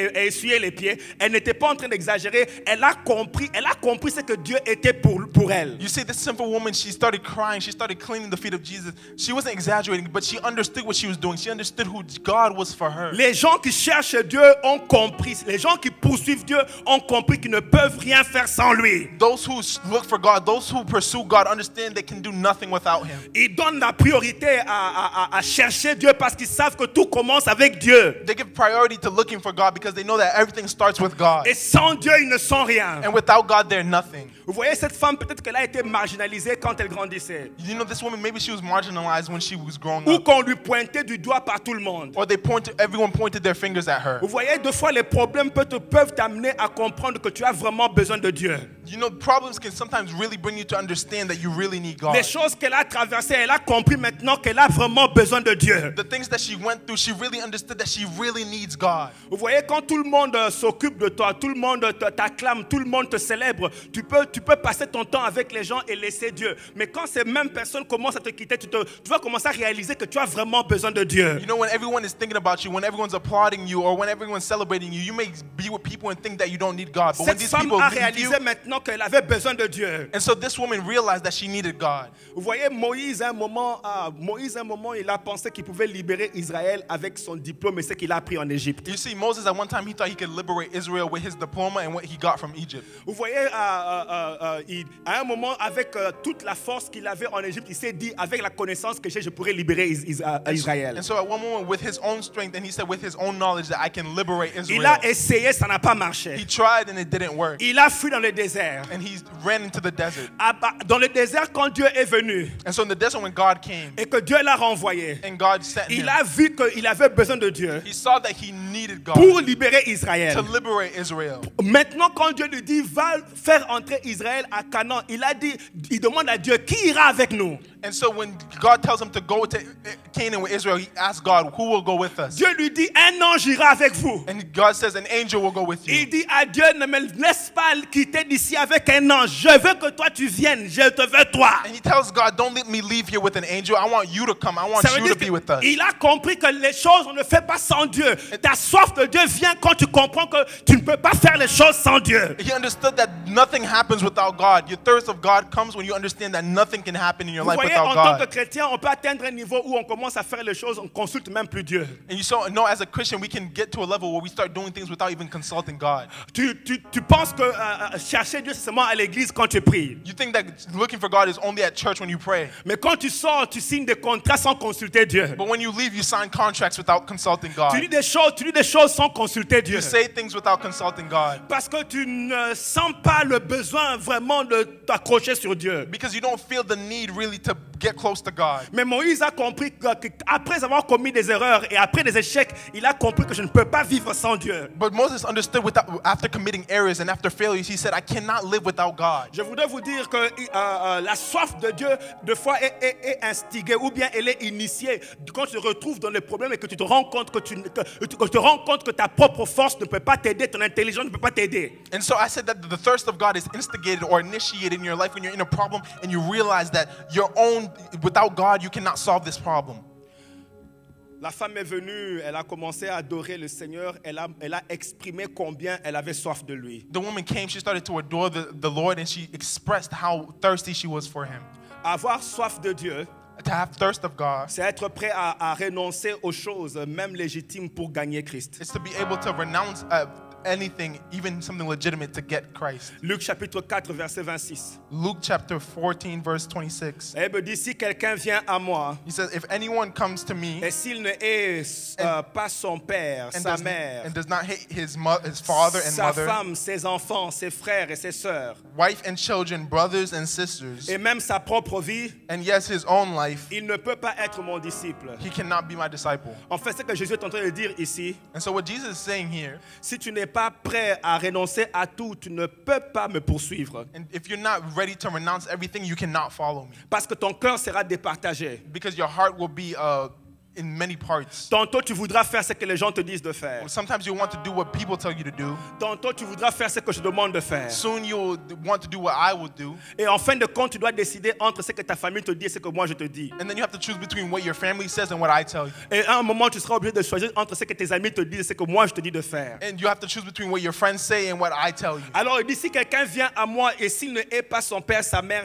les pieds. Elle n'était pas en train d'exagérer. Elle a compris ce que Dieu était pour elle. You see, this simple woman, she started crying. She started cleaning the feet of Jesus. She wasn't exaggerating, but she understood what she was doing. She understood who God was for her. Les gens qui cherchent Dieu ont compris. Les gens qui poursuivent Dieu ont compris qu'ils ne peuvent rien faire sans lui. Those who look for God, those who pursue God, understand they can do nothing without Him. Ils donnent la priorité à chercher Dieu parce qu'ils savent que tout commence avec Dieu. They give priority to looking for God because they know that everything starts with God. Et sans Dieu, ils ne sont rien. And without God, they're nothing. Vous voyez, cette femme, peut-être qu'elle a été marginalisée quand elle grandissait. You know, this woman, maybe she was marginalized when she was growing Ou up. qu'on lui pointait du doigt par tout le monde. Or everyone pointed their fingers at her. Vous voyez, deux fois, les problèmes peuvent t'amener à comprendre que tu as vraiment besoin de Dieu. You know, problems can sometimes really bring you to understand that you really need God. Les choses qu'elle a traversées, elle a compris maintenant qu'elle a vraiment besoin de Dieu. The things that she went through, she really understood that she really needs God. Vous voyez, quand tout le monde s'occupe de toi, tout le monde t'acclame, tout le monde te célèbre, tu peux passer ton temps avec les gens et laisser Dieu. Mais quand ces mêmes personnes commencent à te quitter, tu vas commencer à réaliser que tu as vraiment besoin de Dieu. You know, when everyone is thinking about you, when everyone's applauding you, or when everyone's celebrating you, you may be with people and think that you don't need God. But when Cette these femme people a leave you, réalisé maintenant qu'elle avait besoin de Dieu. and so this woman realized that she needed God. Vous voyez, Moïse, à un moment, il a pensé qu'il pouvait libérer Israël avec son diplôme et ce qu'il a appris en Égypte. You see, Moses at one time, he thought he could liberate Israel with his diploma and what he got from Egypt. Vous voyez, à un moment, avec toute la force qu'il avait en Égypte, il s'est dit, avec la connaissance que j'ai, je pourrais libérer Israël. And so at one moment, with his own strength, and he said with his own knowledge that I can liberate Il Israel. a essayé, ça n'a pas marché. He tried and it didn't work. Il a fui dans le désert. And he ran into the desert. Dans le désert, quand Dieu est venu And so in the desert when God came et que Dieu l'a renvoyé, and God sent him, il a vu qu'il avait besoin de Dieu he saw that he needed God pour libérer Israël. to liberate Israel. Maintenant, quand Dieu lui dit, va faire entrer Israël à Canaan, il demande à Dieu, qui ira avec nous? And so when God tells him to go to Canaan with Israel, he asks God, who will go with us? Dieu lui dit, un ange ira avec vous. And God says, an angel will go with you. Il dit à Dieu, ne me laisse pas quitter d'ici avec un ange. Je veux que toi tu viennes. Je te veux toi. And he tells God, don't let me leave here with an angel. I want you to come. I want Ça veut you dire to be with us. qu'il a compris que les choses, on ne fait pas sans Dieu. Ta soif de Dieu vient quand tu comprends que tu ne peux pas faire les choses sans Dieu. He understood that nothing happens without God. Your thirst of God comes when you understand that nothing can happen in your Vous life voyez, without en tant que God. chrétien, on peut atteindre un niveau où on commence à faire les choses, on consulte même plus Dieu. And you so know as a Christian, we can get to a level where we start doing things without even consulting God. Tu penses que chercher Dieu, c'est seulement à l'église quand tu pries. You think that looking for God is only at church when you pray. Mais quand tu sors, tu signes des contrats sans consulter Dieu. But when you leave, you sign contracts without consulting Tu God. dis des choses sans consulter Dieu. You say things without consulting God. Parce que tu ne sens pas le besoin vraiment de t'accrocher sur Dieu. Because you don't feel the need really to get close to God. Mais Moïse a compris qu'après avoir commis des erreurs et après des échecs, il a compris que je ne peux pas vivre sans Dieu. But Moses understood after committing errors and after failures, he said, I cannot live without God. Je voudrais vous dire que la soif de Dieu, de fois, est instigée ou bien elle est initiée quand tu te retrouves dans les problèmes et que tu te rends compte que ta propre force ne peut pas t'aider, ton intelligence ne peut pas t'aider. And so I said that the thirst of God is instigated or initiated in your life when you're in a problem and you realize that without God, you cannot solve this problem. La femme est venue, elle a commencé à adorer le Seigneur, elle a exprimé combien elle avait soif de lui. The woman came, she started to adore the Lord, and she expressed how thirsty she was for him. Avoir soif de Dieu, To have thirst of God, c'est être prêt à renoncer aux choses, même légitimes, pour gagner Christ. is to be able to renounce anything, even something legitimate, to get Christ. Luc chapitre 4, verset 26. Luke chapter 14, verse 26. Elle me dit, si quelqu'un vient à moi, He says, if anyone comes to me et s'il ne hait pas son père, sa mère, and does not hate his father and sa mother, femme, ses enfants, ses frères et ses sœurs, wife and children, brothers and sisters, et même sa propre vie, and yes, his own life, il ne peut pas être mon disciple. he cannot be my disciple. En fait, ce que Jésus est en train de dire ici, And so what Jesus is saying here, si tu n'es pas prêt à renoncer à tout, tu ne peux pas me poursuivre. and if you're not ready to renounce everything, you cannot follow me. Parce que ton cœur sera départagé. Because your heart will be in many parts. Tantôt, tu voudras faire ce que les gens te disent de faire. Sometimes you want to do what people tell you to do. Tantôt, tu voudras faire ce que je demande de faire. Soon you'll want to do what I will do. Et en fin de compte, tu dois décider entre ce que ta famille te dit et ce que moi je te dis. And then you have to choose between what your family says and what I tell you. Et à un moment, tu seras obligé de choisir entre ce que tes amis te disent et ce que moi je te dis de faire. And you have to choose between what your friends say and what I tell you. Alors, il dit, si quelqu'un vient à moi et s'il ne hait pas son père, sa mère,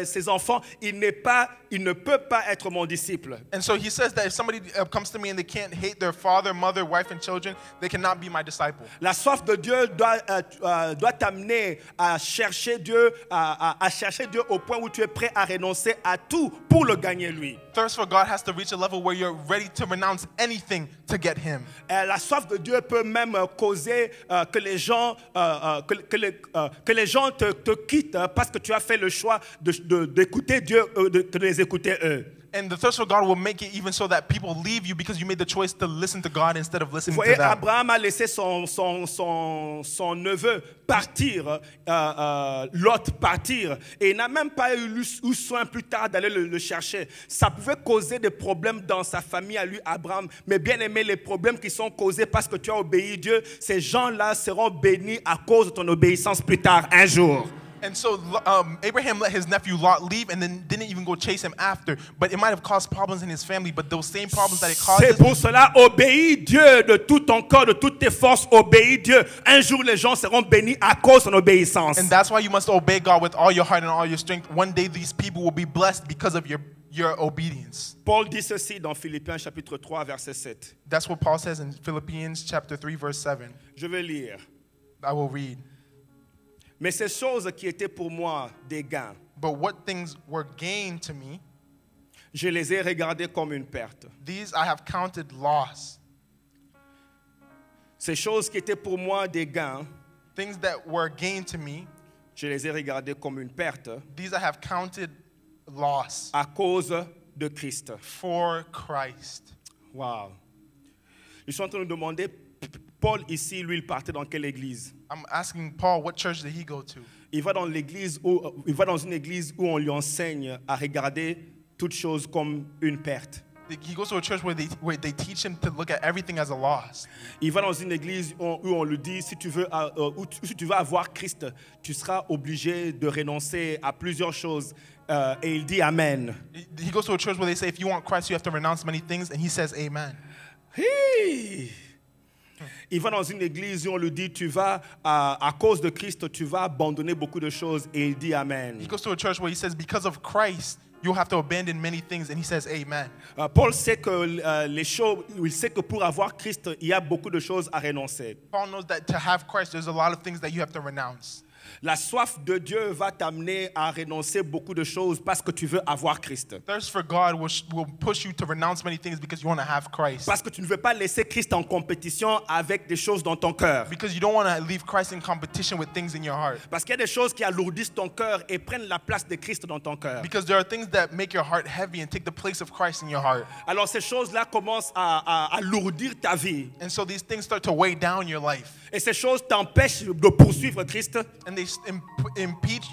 ses enfants, il ne peut pas être mon disciple. And so he says that if somebody comes to me and they can't hate their father, mother, wife, and children, they cannot be my disciple. La soif de Dieu doit t'amener à chercher Dieu, à chercher Dieu au point où tu es prêt à renoncer à tout pour le gagner lui. Thirst for God has to reach a level where you're ready to renounce anything to get him. La soif de Dieu peut même causer que les gens te quittent parce que tu as fait le choix d'écouter Dieu, de les écouter eux. And the thirst for God will make it even so that people leave you because you made the choice to listen to God instead of listening Vous voyez, to them. Abraham a laissé son neveu partir, Lot partir, et il n'a même pas eu soin plus tard d'aller le chercher. Ça pouvait causer des problèmes dans sa famille à lui, Abraham, mais bien aimé, les problèmes qui sont causés parce que tu as obéi Dieu, ces gens-là seront bénis à cause de ton obéissance plus tard, un jour. And so Abraham let his nephew Lot leave and then didn't even go chase him after. But it might have caused problems in his family. But those same problems that it C'est causes. pour cela, obéis Dieu de tout ton corps, de toutes tes forces, obéis Dieu. Un jour, les gens seront bénis à cause de ton obéissance. And that's why you must obey God with all your heart and all your strength. One day these people will be blessed because of your obedience. Paul dit ceci dans Philippiens chapitre 3, verset 7. That's what Paul says in Philippians chapter 3, verse 7. Je vais lire. I will read. Mais ces choses qui étaient pour moi des gains, But what things were gain to me, je les ai regardées comme une perte. these I have counted loss. Ces choses qui étaient pour moi des gains, Things that were gain to me, je les ai regardées comme une perte these I have counted loss à cause de Christ. for Christ. Wow. Je suis en train de demander, Paul ici, lui, il partait dans quelle église? I'm asking Paul, what church did he go to? Il va dans une église où on lui enseigne à regarder toutes choses comme une perte. He goes to a church where they teach him to look at everything as a loss. Il va dans une église où on lui dit, si tu veux avoir Christ, tu seras obligé de renoncer à plusieurs choses. Et il dit Amen. He goes to a church where they say, if you want Christ, you have to renounce many things, and he says, Amen. Hey! Il va dans une église où on lui dit, à cause de Christ, tu vas abandonner beaucoup de choses. Et il dit Amen. He goes to a church where he says, because of Christ, you'll have to abandon many things, and he says, Amen. Paul sait que il sait que pour avoir Christ, il y a beaucoup de choses à renoncer. Paul knows that to have Christ, there's a lot of things that you have to renounce. La soif de Dieu va t'amener à renoncer beaucoup de choses parce que tu veux avoir Christ. Thirst for God will push you to renounce many things because you want to have Christ. Parce que tu ne veux pas laisser Christ en compétition avec des choses dans ton cœur. Because you don't want to leave Christ in competition with things in your heart. Parce qu'il y a des choses qui alourdissent ton cœur et prennent la place de Christ dans ton cœur. Because there are things that make your heart heavy and take the place of Christ in your heart. Alors ces choses-là commencent à alourdir ta vie. And so these things start to weigh down your life. Et ces choses t'empêchent de poursuivre Christ. And they impede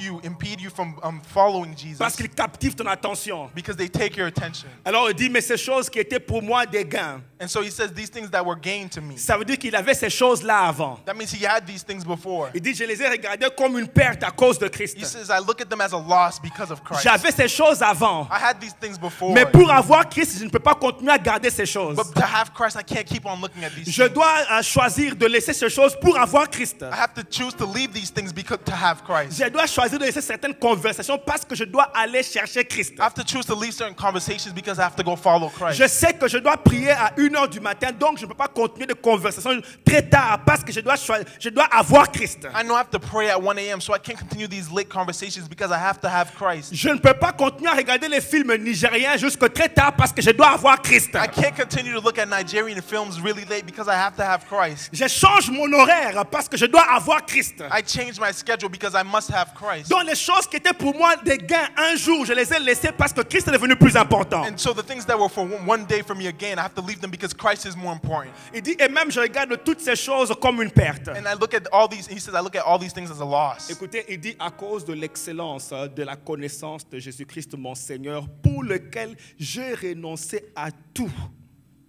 you from following Jesus. Parce qu'ils captivent ton attention. Because they take your attention. Alors il dit, mais ces choses qui étaient pour moi des gains. And so he says, these things that were gain to me. Ça veut dire qu'il avait ces choses-là avant. That means he had these things before. Il dit, je les ai regardées comme une perte à cause de Christ. He says, I look at them as a loss because of Christ. J'avais ces choses avant. I had these things before. Mais pour avoir Christ, je ne peux pas continuer à garder ces choses. But to have Christ, I can't keep on looking at these Je things. dois choisir de laisser ces choses pour avoir Christ. I have to choose to leave these things because to have Christ. Je dois choisir de laisser certaines conversations parce que je dois aller chercher Christ. I have to choose to leave certain conversations because I have to go follow Christ. Je sais que je dois prier à 1h du matin, donc je ne peux pas continuer de conversation très tard parce que je dois avoir Christ. I know I have to pray at 1 a.m. so I can't continue these late conversations because I have to have Christ. Je ne peux pas continuer à regarder les films nigériens jusque très tard parce que je dois avoir Christ. I can't continue to look at Nigerian films really late because I have to have Christ. Je change mon horaire parce que je dois avoir Christ. I change my schedule because I must have Christ. Donc les choses qui étaient pour moi des gains un jour, je les ai laissées parce que Christ est devenu plus important. And so the things that were for one day for me again, I have to leave them because Christ is more important. Il dit, et même je regarde toutes ces choses comme une perte. And I look at all these, he says, I look at all these things as a loss. Écoutez, il dit, à cause de l'excellence de la connaissance de Jésus-Christ mon Seigneur, pour lequel j'ai renoncé à tout.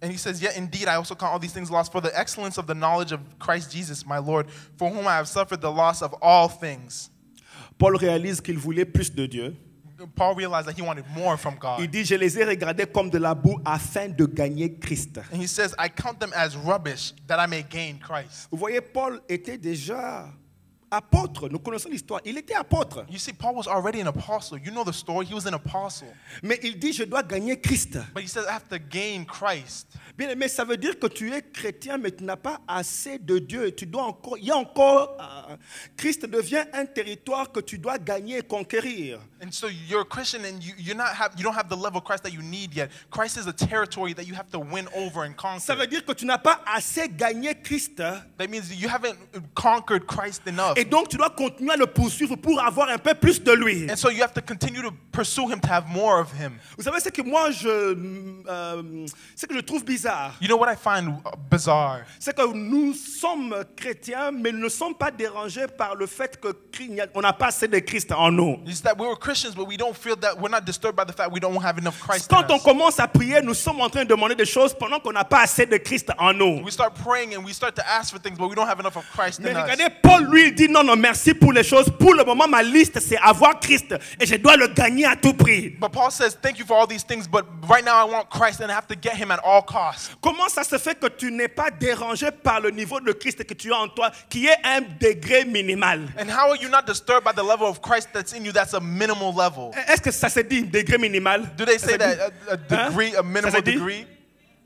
And he says, yet indeed I also count all these things lost for the excellence of the knowledge of Christ Jesus, my Lord, for whom I have suffered the loss of all things. Paul réalise qu'il voulait plus de Dieu. Paul realized that he wanted more from God. Il dit, je les ai regardés comme de la boue afin de gagner Christ. And he says, I count them as rubbish that I may gain Christ. Vous voyez, Paul était déjà apôtre. Nous connaissons l'histoire. Il était apôtre. You see, Paul was already an apostle. You know the story. He was an apostle. Mais il dit, je dois gagner Christ. But he says, I have to gain Christ. Bien aimé, ça veut dire que tu es chrétien, mais tu n'as pas assez de Dieu. Tu dois encore, il y a encore, Christ devient un territoire que tu dois gagner et conquérir. And so you're a Christian and you don't have the level of Christ that you need yet. Christ is a territory that you have to win over and conquer. Ça veut dire que tu n'as pas assez gagné Christ. That means you haven't conquered Christ enough. Et donc tu dois continuer à le poursuivre pour avoir un peu plus de lui. And so you have to continue to pursue him to have more of him. Vous savez ce que moi ce que je trouve bizarre. You know what I find bizarre? C'est que nous sommes chrétiens, mais nous ne sommes pas dérangés par le fait que on n'a pas assez de Christ en nous. It's that we're Christians, but we don't feel that we're not disturbed by the fact we don't have enough Christ Quand in on us. commence à prier, nous sommes en train de demander des choses pendant qu'on n'a pas assez de Christ en nous. We start praying and we start to ask for things, but we don't have enough of Christ Mais in us. regardez, Paul lui il dit non, non, merci pour les choses. Pour le moment, ma liste c'est avoir Christ et je dois le gagner à tout prix. But Paul says, thank you for all these things, but right now I want Christ and I have to get him at all costs. Comment ça se fait que tu n'es pas dérangé par le niveau de Christ que tu as en toi, qui est un degré minimal? And how are you not disturbed by the level of Christ that's in you that's a minimal level? Est-ce que ça se dit degré minimal? Do they Ça say se dit? that a degree, a Ça minimal se dit? degree?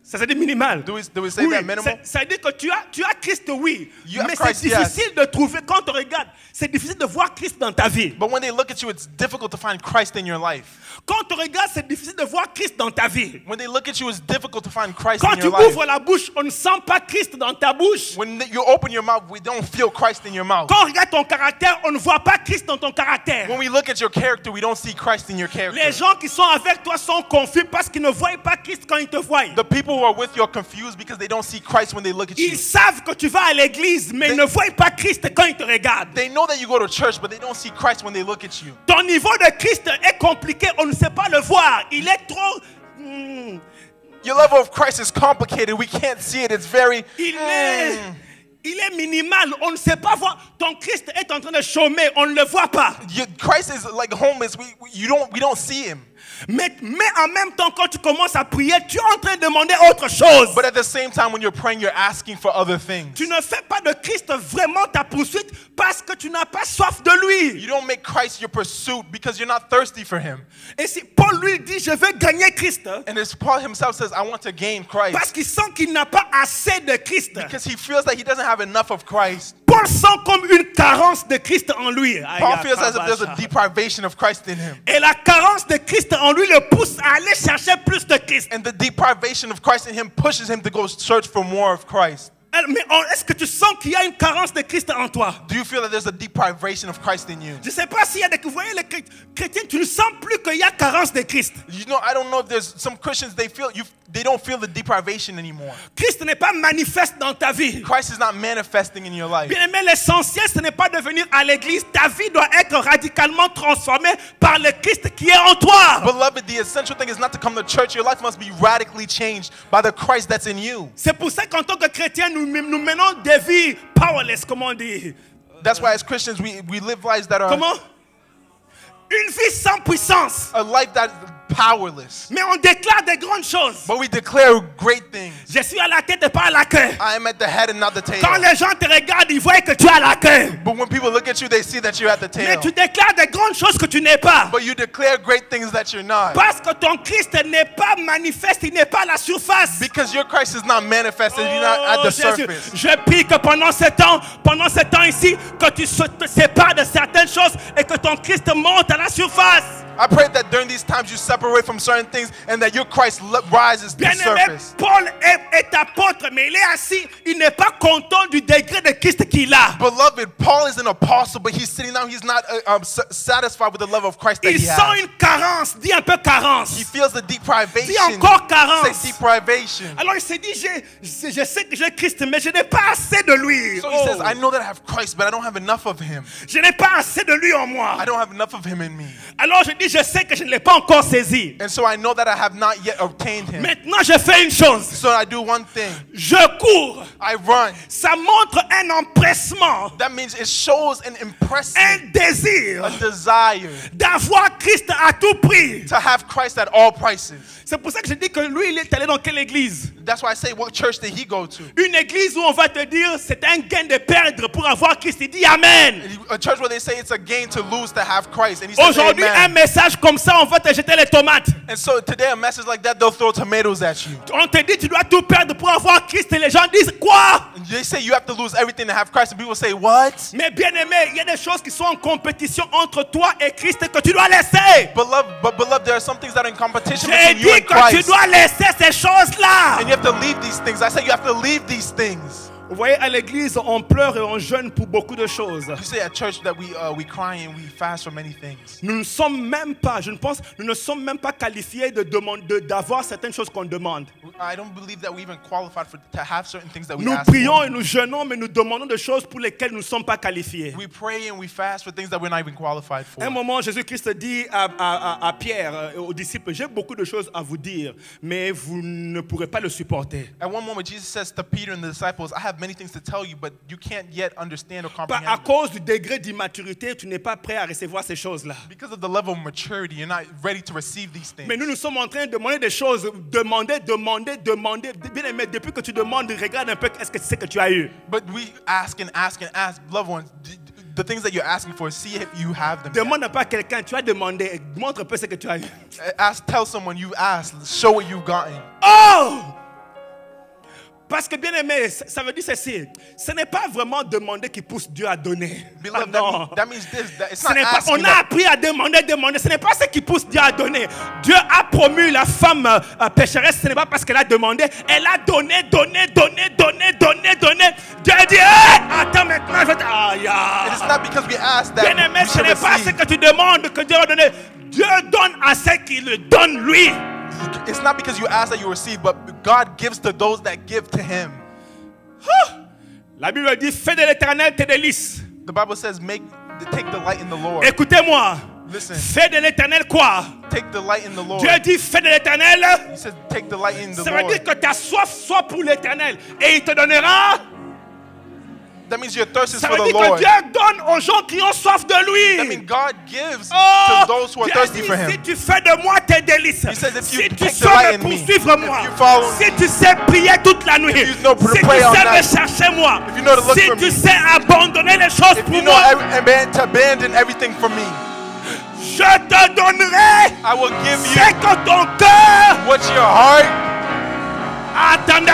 Ça veut dire minimal. Do we say that minimal? Ça veut dire que tu as Christ, oui. You have Mais Christ, c'est difficile de trouver, quand on regarde, c'est difficile de voir Christ dans ta vie. But when they look at you, it's difficult to find Christ in your life. Quand on regarde, c'est difficile de voir Christ dans ta vie. When they look at you, it's difficult to find Christ Quand in tu your life. ouvres la bouche, on ne sent pas Christ dans ta bouche. When you open your mouth, we don't feel Christ in your mouth. Quand on regarde ton caractère, on ne voit pas Christ dans ton caractère. When we look at your character, we don't see Christ in your Les character. gens qui sont avec toi sont confus parce qu'ils ne voient pas Christ quand ils te voient. The people who are with you are confused because they don't see Christ when they look at you. Ils savent que tu vas à l'église, mais ils ne voient pas Christ quand ils te regardent. They know that you go to church, but they don't see Christ when they look at you. Ton niveau de Christ est compliqué, on ne sait pas le voir. Il est trop... Your level of Christ is complicated. We can't see it. It's very... Il est minimal, on ne sait pas voir. Ton Christ est en train de chômer, on ne le voit pas. Christ is like homeless. We don't see him. Mais en même temps, quand tu commences à prier, tu es en train de demander autre chose. But at the same time, when you're praying, you're asking for other things. Tu ne fais pas de Christ vraiment ta poursuite parce que tu n'as pas soif de lui. You don't make Christ your pursuit because you're not thirsty for him. Et si Paul lui dit, je veux gagner Christ, And as Paul himself says, I want to gain Christ. parce qu'il sent qu'il n'a pas assez de Christ. Because he feels that he doesn't have enough of Christ. Paul sent comme une carence de Christ en lui. Paul feels as if there's a deprivation of Christ in him. Et la carence de Christ en lui le pousse à aller chercher plus de Christ. And the deprivation of Christ in him pushes him to go search for more of Christ. Mais est-ce que tu sens qu'il y a une carence de Christ en toi? Do you feel that there's a deprivation of Christ in you? Je ne sais pas s'il y a des... Vous voyez, les chrétiens, tu ne sens plus qu'il y a carence de Christ. You know, I don't know if there's some Christians, they don't feel the deprivation anymore. Christ n'est pas manifeste dans ta vie. Christ is not manifesting in your life. Bien aimé, l'essentiel, ce n'est pas de venir à l'église. Ta vie doit être radicalement transformée par le Christ qui est en toi. Beloved, the essential thing is not to come to church. Your life must be radically changed by the Christ that's in you. C'est pour ça qu'en tant que chrétien, nous menons des vies powerless, comme on dit. That's why as Christians, we live lives that are... Comment? Une vie sans puissance. A life that powerless. Mais on déclare des grandes choses. But we declare great things. Je suis à la tête et pas à la queue. I am at the head and not the tail. Quand les gens te regardent, ils voient que tu es à la queue. But when people look at you, they see that you're at the Mais tail. tu déclares des grandes choses que tu n'es pas. But you declare great things that you're not. Parce que ton Christ n'est pas manifeste, il n'est pas à la surface. Because your Christ is not manifested, you're not at the Jésus, surface. je prie que pendant ce temps ici, que tu te sépares de certaines choses et que ton Christ monte à la surface. I pray that during these times you separate from certain things and that your Christ rises to the Bien-aimé, surface. Paul est apôtre, mais il est assis, il n'est pas content du degré de Christ qu'il a. Beloved, Paul is an apostle, but he's sitting down. He's not satisfied with the love of Christ that Il he sent has. une carence, dis un peu carence. He feels the deprivation. Dis encore carence. Say deprivation. Alors il s'est dit, je sais que j'ai Christ, mais je n'ai pas assez de lui. So he says, I know that I have Christ, but I don't have enough of him. Je n'ai pas assez de lui en moi. I don't have enough of him in me. Alors je dis, je sais que je ne l'ai pas encore saisi. And so I know that I have not yet obtained him. Maintenant, je fais une chose. So I do one thing. Je cours. I run. Ça montre un empressement, That means it shows an impressive, un désir a desire d'avoir Christ à tout prix. to have Christ at all prices. C'est pour ça que je dis que lui, il est allé dans quelle église? That's why I say, what church did he go to? Une église où on va te dire c'est un gain de perdre pour avoir Christ. Il dit Amen. A church where they say it's a gain to lose to have Christ. And he says, Aujourd'hui, un amen. message comme ça, on va te jeter les tomates. And so today a message like that, they'll throw tomatoes at you. On te dit tu dois tout perdre pour avoir Christ et les gens disent quoi? And they say you have to lose everything to have Christ. And people say, what? Mais bien aimé, il y a des choses qui sont en compétition entre toi et Christ que tu dois laisser. Beloved, there are some things that are in competition J'ai between you dit and que tu Christ. dois laisser ces choses-là. And you have to leave these things. I say you have to leave these things. Vous voyez, à l'église, on pleure et on jeûne pour beaucoup de choses. You say at church that we cry and we fast for many things. Nous ne sommes même pas, je ne pense, nous ne sommes même pas qualifiés d'avoir certaines choses qu'on demande. I don't believe that we even qualified to have certain things that we Nous ask prions for. et nous jeûnons, mais nous demandons des choses pour lesquelles nous ne sommes pas qualifiés. We pray and we fast for things that we're not even qualified for. À un moment, Jésus-Christ dit à Pierre, aux disciples, j'ai beaucoup de choses à vous dire, mais vous ne pourrez pas le supporter. At one moment, Jesus says to Peter and the disciples, I have many things to tell you, but you can't yet understand or À comprehend. cause du degré d'immaturité, tu n'es pas prêt à recevoir ces choses-là. Because of the level of maturity, you're not ready to receive these things. Mais nous sommes en train de demander des choses, demander. Bien aimé, depuis que tu demandes, regarde un peu, est-ce que tu sais que tu as eu? But we ask and ask and ask, loved ones, the things that you're asking for, see if you have them. Demande pas à quelqu'un, tu as demandé, montre un peu ce que tu as eu. Tell someone you asked, show what you've gotten. Oh! Parce que bien aimé, ça veut dire ceci. Ce n'est pas vraiment demander qui pousse Dieu à donner. Beloved, Non. that means this. That it's Ce not n'est pas, asking on a that. appris à demander. Ce n'est pas ce qui pousse Dieu à donner. Dieu a promu la femme pécheresse. Ce n'est pas parce qu'elle a demandé. Elle a donné. Dieu a dit, hey, attends maintenant. Je vais It is not because we ask that bien aimé, we ce should n'est pas ce receive. que tu demandes que Dieu va donner. Dieu donne à ceux qui le donnent lui. It's not because you ask that you receive, but God gives to those that give to Him. La Bible dit, fais de l'Éternel tes délices. The Bible says, take delight in the Lord. Écoutez-moi. Listen, Fais de l'Éternel quoi? take delight in the Lord. Dieu dit, fais de l'Éternel. He says, take delight in the Ça veut dire Lord. que ta soif soit pour l'Éternel. Et il te donnera. That means your thirst is Ça for veut the dire que Lord. Dieu donne aux gens qui ont soif de That lui. means God gives Oh, to those who are Dieu thirsty dit, for Him. si tu fais de moi tes délices, He says, if si you tu take sais delight me in me, poursuivre if moi, you follow- si tu sais prier toute la nuit, you know to si tu pray all sais me night, chercher moi, if you know to look si for tu me, sais abandonner les choses if pour you know moi, to abandon everything for me, je te donnerai I will give you ce que ton cœur. what your heart. Attendez.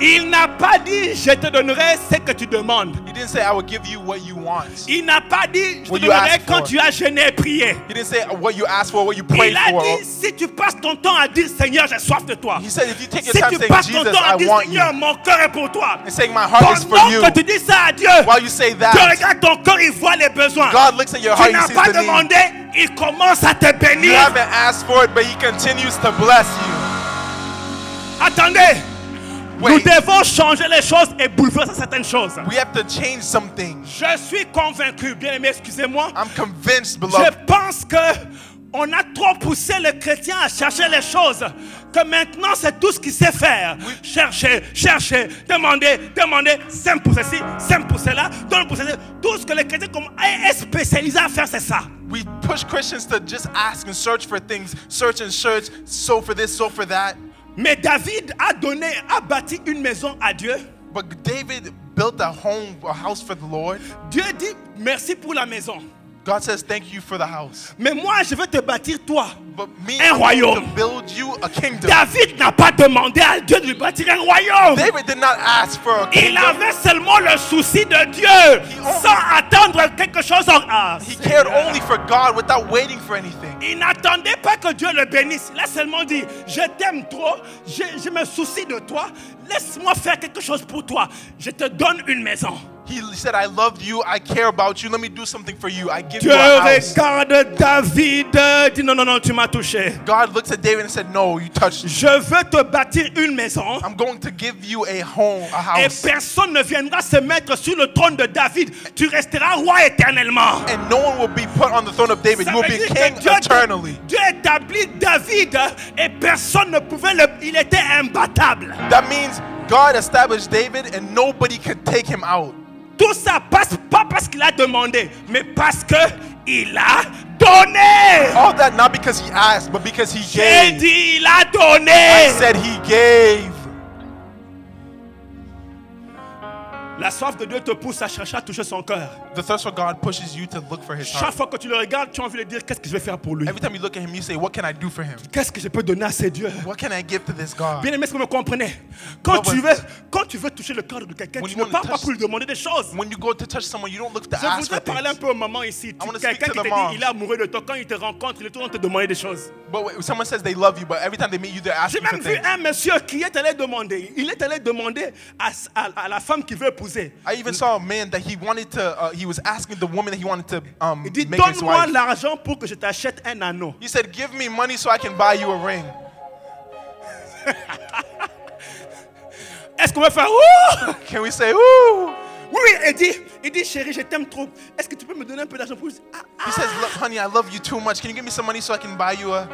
Il n'a pas dit je te donnerai ce que tu demandes. He didn't say, I will give you what you want. Il n'a pas dit je te What you donnerai ask quand for. tu as jeûné et prié. He didn't say what you ask for, what you pray Il a for. dit si tu passes ton temps à dire Seigneur j'ai soif de toi. He said, if you take your Si time tu saying, passes ton Jesus, temps à I dire want you, Seigneur mon cœur est pour toi. and saying, my heart is for Pendant you, que tu dis ça à Dieu, while you say Dieu that, regarde ton cœur, il voit les besoins. God looks at your Tu heart, He n'as sees pas the need. demandé, il commence à te You bénir. haven't asked for it, but He continues to bless you. Attendez, nous Wait. devons changer les choses et bouleverser certaines choses. We have to change some things. Je suis convaincu, bien aimé, excusez-moi. I'm convinced, Je beloved, pense que on a trop poussé le chrétien à chercher les choses. Que maintenant c'est tout ce qu'il sait faire. Chercher, demander, simple pour ceci, simple pour cela, donne pour ceci. Tout ce que le chrétien est spécialisé à faire, c'est ça. we push Christians to just ask and search for things, search and search, so for this, so for that. Mais David a bâti une maison à Dieu. But David built a home, a house for the Lord. Dieu dit merci pour la maison. God says, thank you for the house. Mais moi, je veux te bâtir toi. But me, Un I'm going to royaume. build you a kingdom. David n'a pas demandé à Dieu de lui bâtir un royaume. David did not ask for a Il kingdom. avait seulement le souci de Dieu, sans attendre quelque chose. He cared only for God without waiting for anything. Il n'attendait pas que Dieu le bénisse. Il a seulement dit, je t'aime trop, je me soucie de toi, laisse-moi faire quelque chose pour toi. Je te donne une maison. He said, I love you, I care about you, let me do something for you. I give Dieu you a house. regarde David, dit non, tu m'as touché. God looks at David and said, no, you touched me. Je veux te bâtir une maison. I'm going to give you a home, a Et house. personne ne viendra se mettre sur le trône de David. Tu resteras roi éternellement. And no one will be put on the throne of David. Ça You will veut be dire king que eternally. Dieu établit David et personne ne pouvait il était imbattable. That means God established David and nobody could take him out. Tout ça passe pas parce qu'il a demandé, mais parce que il a donné. All that not because he asked, but because he J'ai gave. dit, il a I donné. said he gave. La soif de Dieu te pousse à chercher à toucher son cœur. The thirst for God pushes you to look for his Chaque heart. fois que tu le regardes, tu as envie de dire qu'est-ce que je vais faire pour lui. Every time you look at him, you say, what can I do for him? Qu'est-ce que je peux donner à ces dieux. What can I give to this God? Bien aimé, est-ce que vous me comprenez? Quand tu veux toucher le cœur de quelqu'un, When tu you ne want to pars pas touch- pour lui demander des choses. When you go to touch someone, you don't look to Je ask for voudrais parler un things. peu aux mamans ici. wanna speak Quelqu'un to qui the te moms. dit il est amoureux de toi, quand il te rencontre, il est tout le temps te demander des choses. But someone says they love you, but every time they meet you, they're J'ai asking for même vu things. un monsieur qui est allé demander. Il est allé demander à la femme qu'il veut épouser. I even saw a man that he wanted to, he was asking the woman that he wanted to Il dit, make his donne-moi wife. l'argent pour que je t'achète un anneau. He said, give me money so I can buy you a ring. Est-ce qu'on va faire ouh? Can we say, ooh? Oui, il dit, chérie, je t'aime trop. Est-ce que tu peux me donner un peu d'argent pour... He says, look, honey, I love you too much. Can you give me some money so I can buy you a...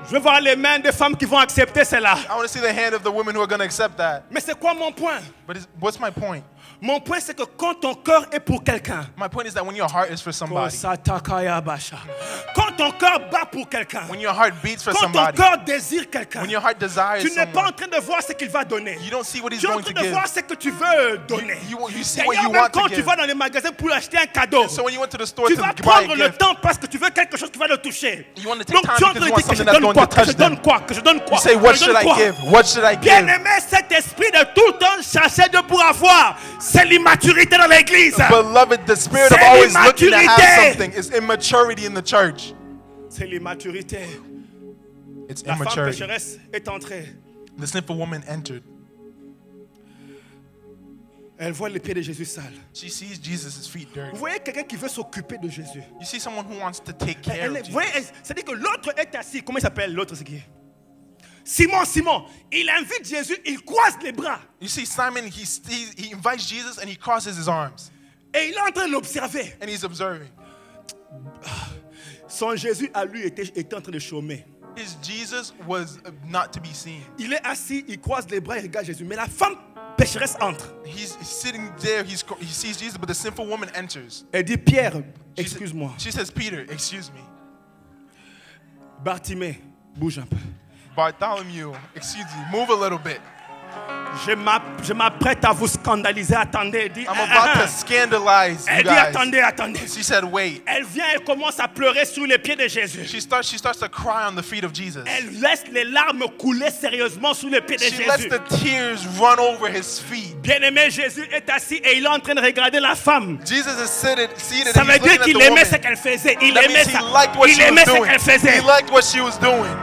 Je veux voir les mains des femmes qui vont accepter cela. I want to see the hand of the women who are going to accept that. Mais c'est quoi mon point? But what's my point? Mon point, c'est que quand ton cœur est pour quelqu'un, My point is that when your heart is for somebody, quand ton cœur bat pour quelqu'un, when your heart beats for quand ton somebody, cœur désire quelqu'un, when your heart desires tu n'es pas someone, en train de voir ce qu'il va donner. you don't see what he's Tu es en going train to de give. voir ce que tu veux donner. You see what D'ailleurs, you même want quand to tu give. vas dans les magasins pour acheter un cadeau, So when you went to the store tu to vas buy a prendre le gift, temps parce que tu veux quelque chose qui va le toucher. you want to take Donc time tu es en because train de you want dire que je something that's donne going quoi, to que je touch them. donne quoi, que je donne quoi. You say, que what je should donne I quoi. give? What should I Bien give? aimé, cet esprit de tout le temps chercher de pour avoir, c'est l'immaturité dans l'église. Beloved, the spirit of C'est always looking to have l'immaturité. something is immaturity in the church. C'est l'immaturité. It's La femme immaturity. pécheresse est entrée. The sinful woman entered. Elle voit les pieds de Jésus sales. She sees Jesus' feet Vous dirty. voyez quelqu'un qui veut s'occuper de Jésus. You see someone who wants to take care of Vous Jesus. voyez, c'est-à-dire que l'autre est assis. Comment il s'appelle l'autre, c'est qui? Simon. Il invite Jésus, il croise les bras. You see Simon, he invites Jesus and he crosses his arms. Et il est en train de l'observer. And he's observing. Son Jésus à lui était en train de chômer. His Jesus was not to be seen. Il est assis, il croise les bras, il regarde Jésus. Mais la femme pécheresse entre. He's sitting there, he sees Jesus, but the sinful woman enters. Elle dit, Pierre, She excuse-moi. She says, Peter, excuse me. Bartimée, bouge un peu. Bartholomew, excuse me, move a little bit. Je m'apprête à vous scandaliser. Attendez, elle dit. I'm about to scandalize you Elle dit, guys. attendez. She said, wait. Elle vient, elle commence à pleurer sous les pieds de Jésus. She starts to cry on the feet of Jesus. Elle laisse les larmes couler sérieusement sous les pieds de She lets Jésus. the tears run over his feet. Bien-aimé, Jésus est assis et il est en train de regarder la femme. Jesus is seated Ça and veut he's dire looking at qu'il the aimait woman. ce qu'elle faisait. Il That aimait means ça. he liked what Il she was aimait ce doing. qu'elle faisait. He liked what she was doing.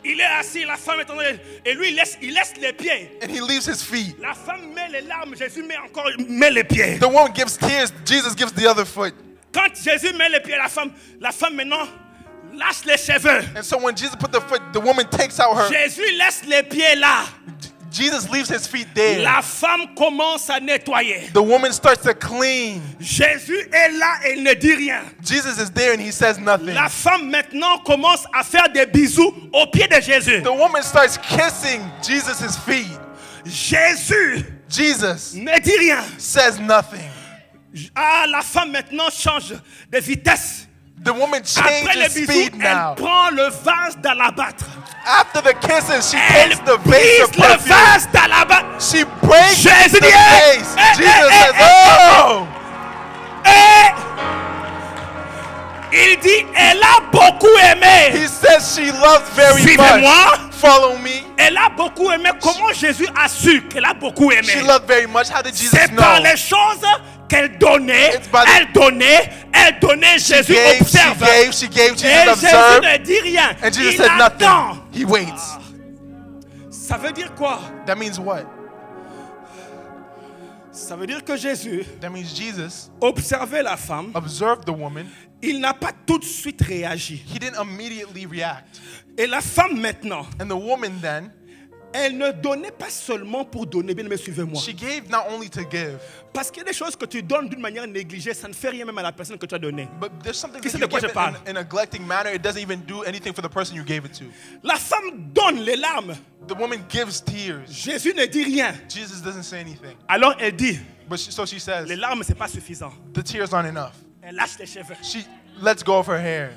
Il est assis, la femme est en train de... Et lui, il laisse les pieds. And he leaves his feet. La femme met les larmes, Jésus met les pieds. The woman gives tears, Jesus gives the other foot. Quand Jésus met les pieds, la femme maintenant lâche les cheveux. And so when Jesus put the foot, the woman takes out her. Jésus laisse les pieds là. Jesus leaves his feet there. La femme commence à nettoyer. The woman starts to clean. Jésus est là et il ne dit rien. Jesus is there and he says nothing. La femme maintenant commence à faire des bisous aux pieds de Jésus. The woman starts kissing Jesus' feet. Jésus Jesus ne dit rien. says nothing. Ah, la femme maintenant change de vitesse. The woman Après les changes bisous, speed elle now. prend le vase d'alabâtre. After the kisses, she Elle takes the vase of brise le perfume. vase d'alabâtre. She breaks Jésus the dit, vase. Jesus says, oh! Et il dit, elle a beaucoup aimé. He says she loves very Suivez-moi. much. Follow me. Elle a beaucoup aimé. Comment Jésus a su qu'elle a beaucoup aimé? She loved very much. How did Jesus C'est par know? les choses qu'elle donnait. It's by the- Elle donnait. Jésus observe. She gave, Et Jesus Jésus observed. ne dit rien. And Jesus Il said attend. nothing. He waits. Ça veut dire quoi? That means what? Ça veut dire que Jésus That means Jesus observait la femme. observed the woman. Il n'a pas tout de suite réagi. He didn't immediately react. Et la femme maintenant, And the woman then, elle ne donnait pas seulement pour donner. Bien, mais suivez-moi. she gave not only to give, Parce qu'il y a des choses que tu donnes d'une manière négligée, ça ne fait rien même à la personne que tu as donnée. but there's something Qui that sait you de quoi give je parle? in a neglecting manner. It doesn't even do anything for the person you gave it to. La femme donne les larmes. The woman gives tears. Jésus ne dit rien. Jesus doesn't say anything. Alors elle dit, But so she says, les larmes, ce n'est pas suffisant. the tears aren't enough. Elle lâche les cheveux. She lets go of her hair.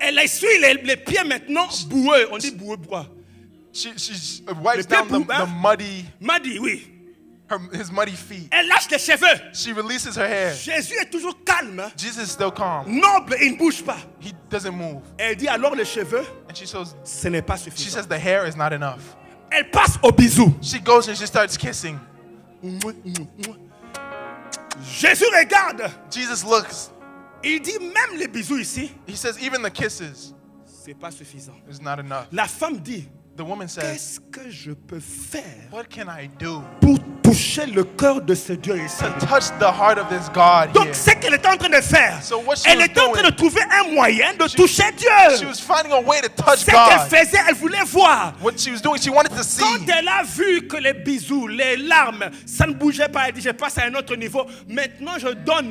Elle essuie les pieds maintenant boueux. On dit boueux quoi? She wipes down the muddy, M'a dit oui. his muddy feet. Elle lâche les cheveux. She releases her hair. Jésus est toujours calme. Jesus is still calm. Noble, il ne bouge pas. He doesn't move. Elle dit alors les cheveux, And she says, ce n'est pas suffisant. the hair is not enough. Elle passe au bisou. She goes and she starts kissing. Jésus regarde. Jesus looks. Il dit même les bisous ici, He says, even the kisses c'est pas suffisant. is not enough. La femme dit, The woman says, qu'est-ce que je peux faire what can I do pour toucher le cœur de ce Dieu ici? to touch the heart of this God Donc here? ce qu'elle était en train de faire, So what she elle was était en train de doing, trouver un moyen de toucher she Dieu. was finding a way to touch Ce qu'elle God. faisait, elle voulait voir. What she was doing, she wanted to see. Quand elle a vu que les bisous, les larmes, ça ne bougeait pas, elle dit, je passe à un autre niveau. Maintenant, je donne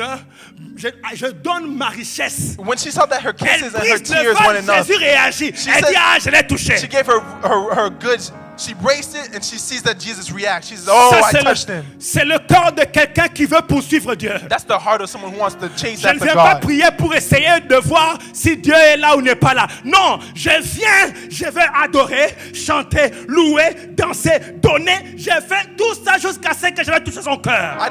ma richesse. When she saw that her Elle kisses and her brise le tears weren't vase, enough, Jésus réagit. She Elle said- dit, ah, je l'ai touché. she gave her goods She braced it and she sees that Jesus reacts. She says, oh, I touched him. C'est le cœur de quelqu'un qui veut poursuivre Dieu. That's the heart of someone who wants to chase Je ne after viens pas God. prier pour essayer de voir si Dieu est là ou n'est pas là. Non, je vais adorer, chanter, louer, danser, donner. Je fais tout ça jusqu'à ce que je vais toucher son cœur. I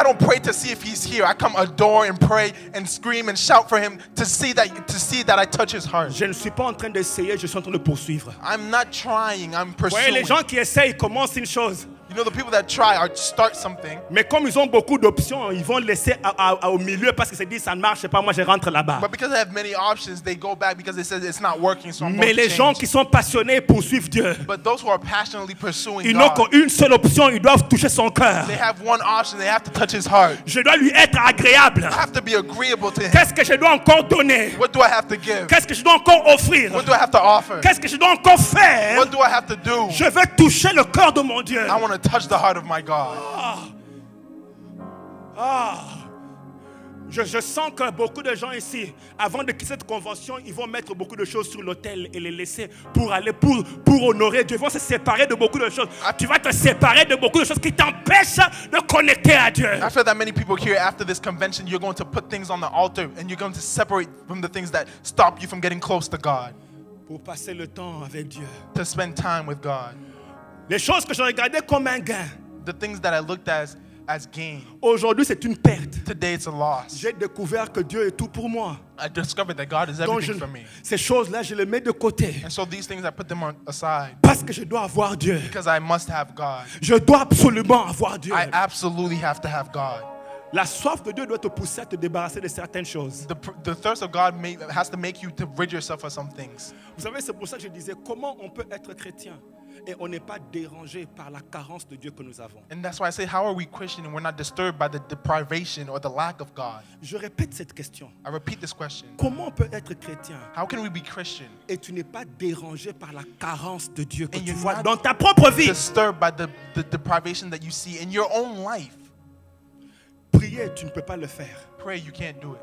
don't pray to see if he's here. I come adore and pray and scream and shout for him to see that I touch his heart. Je ne suis pas en train d'essayer, je suis en train de poursuivre. I'm not trying, I'm Vous voyez, les pursuing. gens qui essayent commencent une chose. You know, the people that try or start something, Mais comme ils ont beaucoup d'options, ils vont laisser au milieu parce qu'ils se disent ça ne marche pas, moi je rentre là-bas. but because they have many options, they go back because they said it's not working, so I'm Mais going to les gens change. qui sont passionnés poursuivent Dieu. But those who are passionately pursuing Ils n'ont God, qu'une seule option, ils doivent toucher son cœur. they have one option, they have to touch his heart. Je dois lui être agréable. I have to be agreeable to him. Qu'est-ce que je dois encore donner? What do I have to give? Qu'est-ce que je dois encore offrir? What do I have to offer? Qu'est-ce que je dois encore faire? What do I have to do? Je veux toucher le cœur de mon Dieu. I want to touch the heart of my God. Je sens que beaucoup de gens ici, avant de quitter cette convention, ils vont mettre beaucoup de choses sur l'autel et les laisser pour aller, pour honorer Dieu. Ils vont se séparer de beaucoup de choses. Tu vas te séparer de beaucoup de choses qui t'empêchent de connecter à Dieu. I feel that many people here after this convention, you're going to put things on the altar and you're going to separate from the things that stop you from getting close to God, Pour passer le temps avec Dieu. to spend time with God. Les choses que je regardais comme un gain, The things that I looked at as gain, aujourd'hui c'est une perte. today it's a loss. J'ai découvert que Dieu est tout pour moi. I discovered that God is Donc everything for me. ces choses-là, je les mets de côté. And so these things, I put them aside Parce que je dois avoir Dieu. because I must have God. Je dois absolument avoir Dieu. I absolutely have to have God. La soif de Dieu doit te pousser à te débarrasser de certaines choses. The thirst of God has to make you to rid yourself of some things. Vous savez, c'est pour ça que je disais, comment on peut être chrétien et on n'est pas dérangé par la carence de Dieu que nous avons. And that's why I say, how are we Christian and we're not disturbed by the deprivation or the lack of God? Je répète cette question. I repeat this question. Comment on peut être chrétien How can we be Christian et tu n'es pas dérangé par la carence de Dieu que And tu you're vois not dans ta propre vie? disturbed by the deprivation that you see in your own life? Prier, tu ne peux pas le faire. Pray, you can't do it.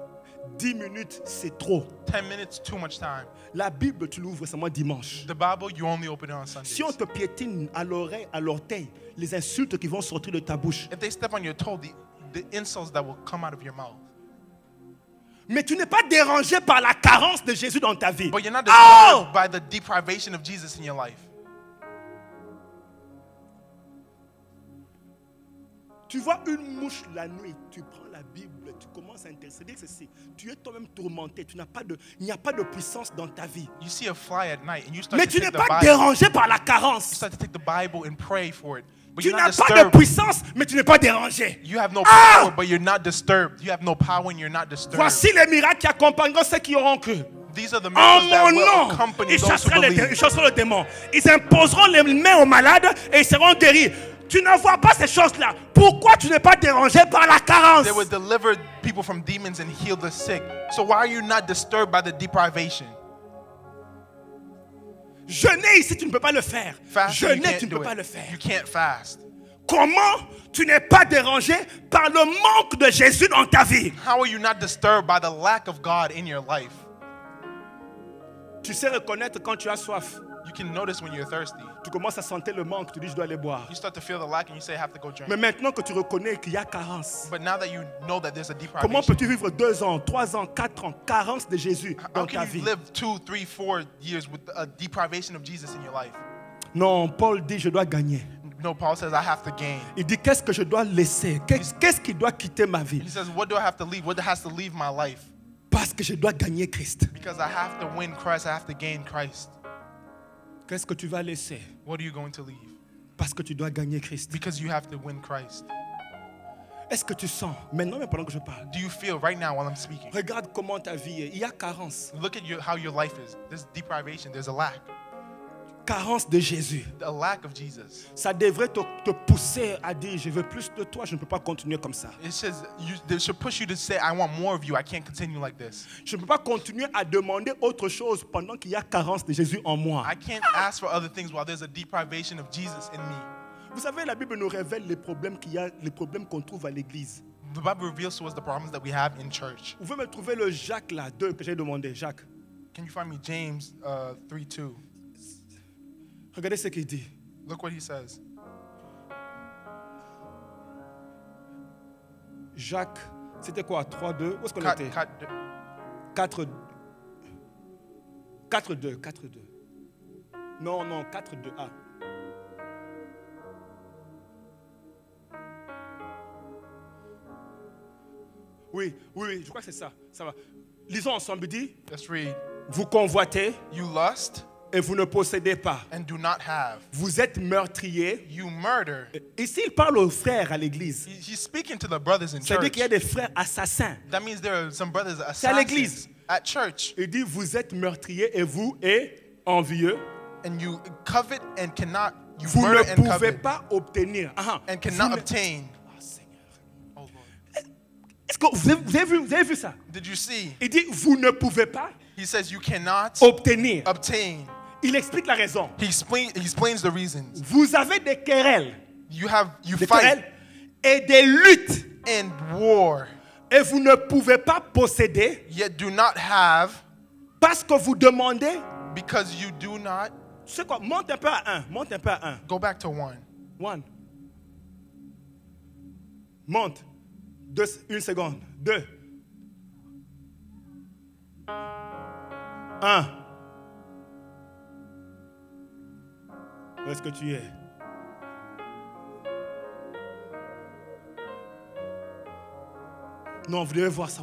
10 minutes, c'est trop. 10 minutes, too much time. La Bible, tu l'ouvres seulement dimanche. The Bible, you only open it on Sundays. Si on te piétine à l'oreille, à l'orteil, les insultes qui vont sortir de ta bouche. If they step on your toe, the insults that will come out of your mouth. Mais tu n'es pas dérangé par la carence de Jésus dans ta vie. But you're not Oh! disturbed by the deprivation of Jesus in your life. Tu vois une mouche la nuit, tu prends la Bible, tu commences à intercéder ceci. Tu es toi-même tourmenté, il n'y a pas de puissance dans ta vie. You see a fly at night and you start Mais to tu take n'es the pas Bible. dérangé par la You carence. start to take the Bible and pray for it. But Tu you're not n'as pas de disturbed. puissance, mais tu n'es pas dérangé. You have no Ah! power, but you're not disturbed. You have no power and you're not disturbed. Voici les miracles qui accompagneront ceux qui auront cru. These are the En miracles that mon will nom, accompany ils those who chasseront believe. le démon. Ils imposeront les mains aux malades et ils seront guéris. Tu ne vois pas ces choses-là. Pourquoi tu n'es pas dérangé par la carence? They would deliver people from demons and heal the sick. So why are you not disturbed by the deprivation? Jeûner ici, tu ne peux pas le faire. Fasting, you Jeûner, can't tu ne do peux pas it. le faire. You can't fast. Comment tu n'es pas dérangé par le manque de Jésus dans ta vie? How are you not disturbed by the lack of God in your life? Tu sais reconnaître quand tu as soif. You can notice when you're thirsty. Tu commences à sentir le manque, tu dis je dois aller boire. You start to feel the lack and you say, I have to go drink. Mais maintenant que tu reconnais qu'il y a carence, But now that you know that there's a comment deprivation, peux-tu vivre 2 ans, 3 ans, 4 ans, carence de Jésus how dans ta can vie? you live 2, 3, 4 years with a deprivation of Jesus in your life? Non, Paul dit je dois gagner. No, Paul says, I have to gain. Il dit qu'est-ce que je dois laisser? Qu'est-ce qui doit quitter ma vie? He says, what do I have to leave? What has to leave my life? Parce que je dois gagner Christ. Because I have to win Christ. I have to gain Christ. Qu'est-ce que tu vas laisser? What are you going to leave? Parce que tu dois gagner Christ. Because you have to win Christ. Est-ce que tu sens, maintenant même pendant que je parle, Do you feel right now while I'm speaking? regarde comment ta vie est. Il y a carence. Look at how your life is. There's deprivation. There's a lack. Carence de Jésus. A lack of Jesus. Ça devrait te pousser à dire je veux plus de toi, je ne peux pas continuer comme ça. It says they should push you to say, I want more of you. I can't continue like this. Je ne peux pas continuer à demander autre chose pendant qu'il y a carence de Jésus en moi. I can't ask for other things while there's a deprivation of Jesus in me. Vous savez, la Bible nous révèle les problèmes qu'il y a, les problèmes qu'on trouve à l'église. The Bible reveals to us the problems that we have in church. Vous pouvez me trouver le Jacques là, 2 que j'ai demandé. Jacques, Can you find me James 3:2? regardez ce qu'il dit. Look what he says. Jacques, c'était quoi? 3-2? Où est-ce qu'on Cut- était? cut- 4-2. Non, 4-2. Ah. Oui, je crois que c'est ça. Ça va. Lisons ensemble, il dit, Let's read. vous convoitez You lust et vous ne possédez pas. and do not have. Vous êtes meurtriers. You murder. Ici, il parle aux frères à l'église. He's speaking to the brothers in C'est-à-dire church. qu'il y a des frères assassins. That means there are some brothers C'est à l'église. assassins at church. Il dit, vous êtes meurtriers et vous êtes envieux. And you covet and cannot. You Vous murder ne and pouvez covet pas obtenir. Ah, and vous cannot ne- obtain. Ah, Seigneur. Oh Lord. Est-ce que vous avez vu ça? Did you see? Il dit, vous ne pouvez pas He says you cannot obtenir. obtain. Il explique la raison. He explains the reasons. Vous avez des querelles. You Des fight querelles et des luttes. and war, Et vous ne pouvez pas posséder yet do not have parce que vous demandez. because you do not. Tu sais quoi? Monte un peu à 1. Monte un peu à 1. Go back to 1. 1. Monte. 1 seconde. 2. 1. Où est-ce que tu es? Non, vous devez voir ça,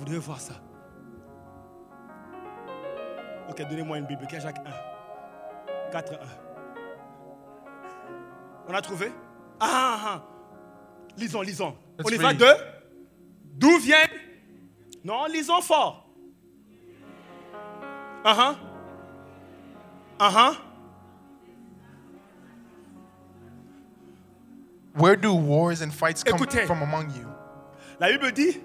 Ok, donnez-moi une Bible. Jacques 1. 4, 1. On a trouvé? Lisons. Let's On y va read. de? D'où vient? Non, lisons fort. Where do wars and fights come Écoutez. from among you? La Bible dit,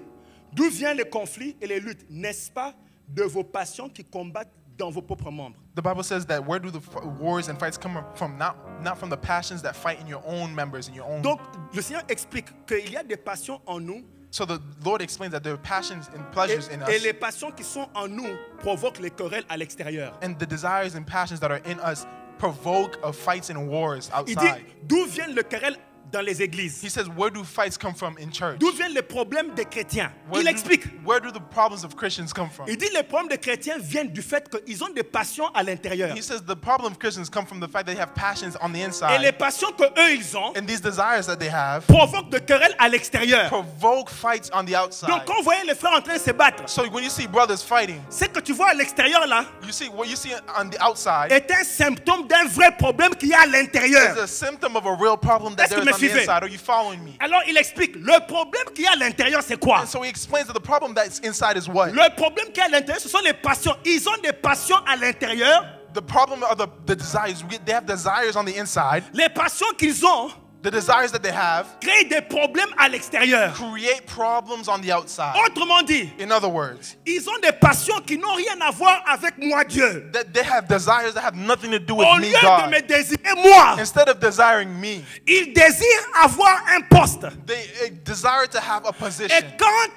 d'où viennent les conflits et les luttes? N'est-ce pas de vos passions qui combattent dans vos propres membres? The Bible says that where do the wars and fights come from? Not from the passions that fight in your own members, in your own. Donc, le Seigneur explique qu'il y a des passions en nous So the Lord explains that there are passions and pleasures in et us, les passions qui sont en nous provoquent les querelles à l'extérieur. and the desires and passions that are in us provoke fights and wars Il dit, outside. d'où viennent les querelles dans les églises? He says, where do fights come from in church? D'où viennent les problèmes des chrétiens? Where Il do- explique. Where do the problems of Christians come from? Il dit les problèmes des chrétiens viennent du fait qu'ils ont des passions à l'intérieur. He says the problem of Christians come from the fact that they have passions on the Et les inside, passions que eux ils ont and these desires that they have provoquent des querelles à l'extérieur. provoke fights on the outside. Donc quand vous voyez les frères en train de se battre, So when you see brothers fighting, ce que tu vois à l'extérieur là you see what you see on the outside est un symptôme d'un vrai problème qu'il y a à is l'intérieur. a symptom of a real problem that Est-ce there que is me on the suivez? inside. Are you following me? Alors il explique, le problème qu'il y a à l'intérieur c'est quoi? And so he explains that the problem that's inside is what? Le problème qu'il y a à l'intérieur ce sont les passions. Ils ont des passions à l'intérieur. The problem are the desires. They have desires on the inside. Les passions qu'ils ont The desires that they have créent des problèmes à l'extérieur. create problems on the outside. Autrement dit, In other words, ils ont des passions qui n'ont rien à voir avec moi Dieu. that they have desires that have nothing to do with Au me, lieu de God. me désirer moi, Instead of desiring me, ils désirent avoir un poste. they desire to have a Et position. quand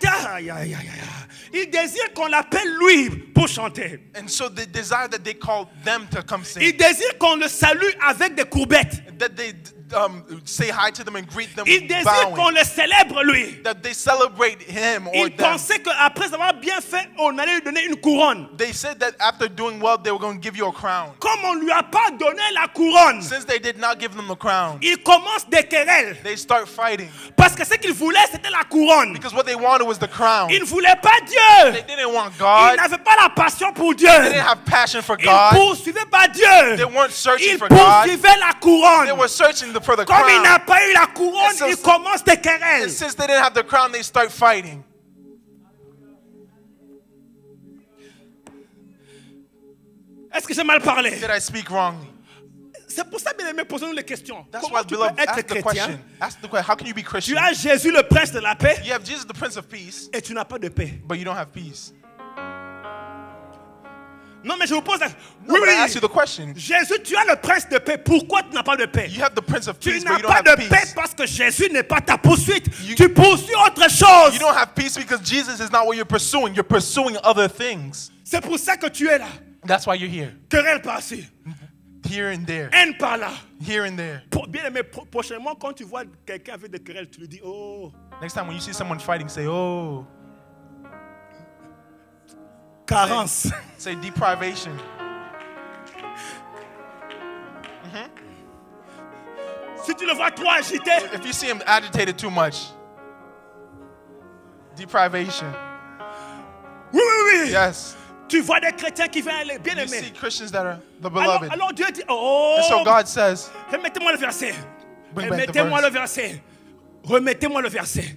il désire qu'on l'appelle lui pour chanter. And so they desire that they call them to come Il sing. désire qu'on le salue avec des courbettes. That they say hi to them and greet them Il désire qu'on bowing. le célèbre lui. That they celebrate him or Il them. pensait qu'après avoir bien fait, on allait lui donner une couronne. They said that after doing well, they were going to give you a crown. Comme on ne lui a pas donné la couronne, Since they did not give them the crown, il commence des querelles. they start fighting. Parce que ce qu'il voulait, c'était la couronne. Because what they wanted was the crown. Il ne voulait pas Dieu. They didn't want Il God. n'avait pas la passion pour Dieu. They didn't have passion for Il God. ne poursuivait pas Dieu. They weren't searching Il for God. poursuivait la They couronne. were searching for the Comme il crown. n'a pas eu la couronne, And so- il commence des querelles. And since they didn't have the crown, they start fighting. Est-ce que j'ai mal parlé? Did I speak wrongly? C'est pour ça, bien aimé, posons-nous les questions. That's Comment why, tu peux beloved, être ask the chrétien? question. Ask the question. How can you be Tu Christian? as Jésus, le prince de la paix, You have Jesus, the Prince of Peace, et tu n'as pas de paix. but you don't have peace. Non, mais je vous pose la... No, Oui, but I ask you oui. the question. Jésus, tu as le prince de paix. Pourquoi tu n'as pas de paix? You have the Prince of Tu Peace, but n'as you don't pas have de paix peace. parce que Jésus n'est pas ta poursuite. You- Tu poursuis autre chose. You don't have peace because Jesus is not what you're pursuing. You're pursuing other things. C'est pour ça que tu es là. That's why you're here. Querelle par-ci. here and there, haine par là. here and there. Bien aimé, prochainement, quand tu vois quelqu'un avec des querelles, tu lui dis, oh, Next time when you see someone fighting, say, oh, carence. say deprivation. Si tu le vois trop agité, If you see him agitated too much, deprivation. oui, oui, oui. Yes. Tu vois des chrétiens qui viennent aller, bien You see aimé. Christians that are the beloved. Alors Dieu dit, oh, And so God says, remettez-moi le verset. Bring back the Remettez-moi verse. le verset. Remettez-moi le verset.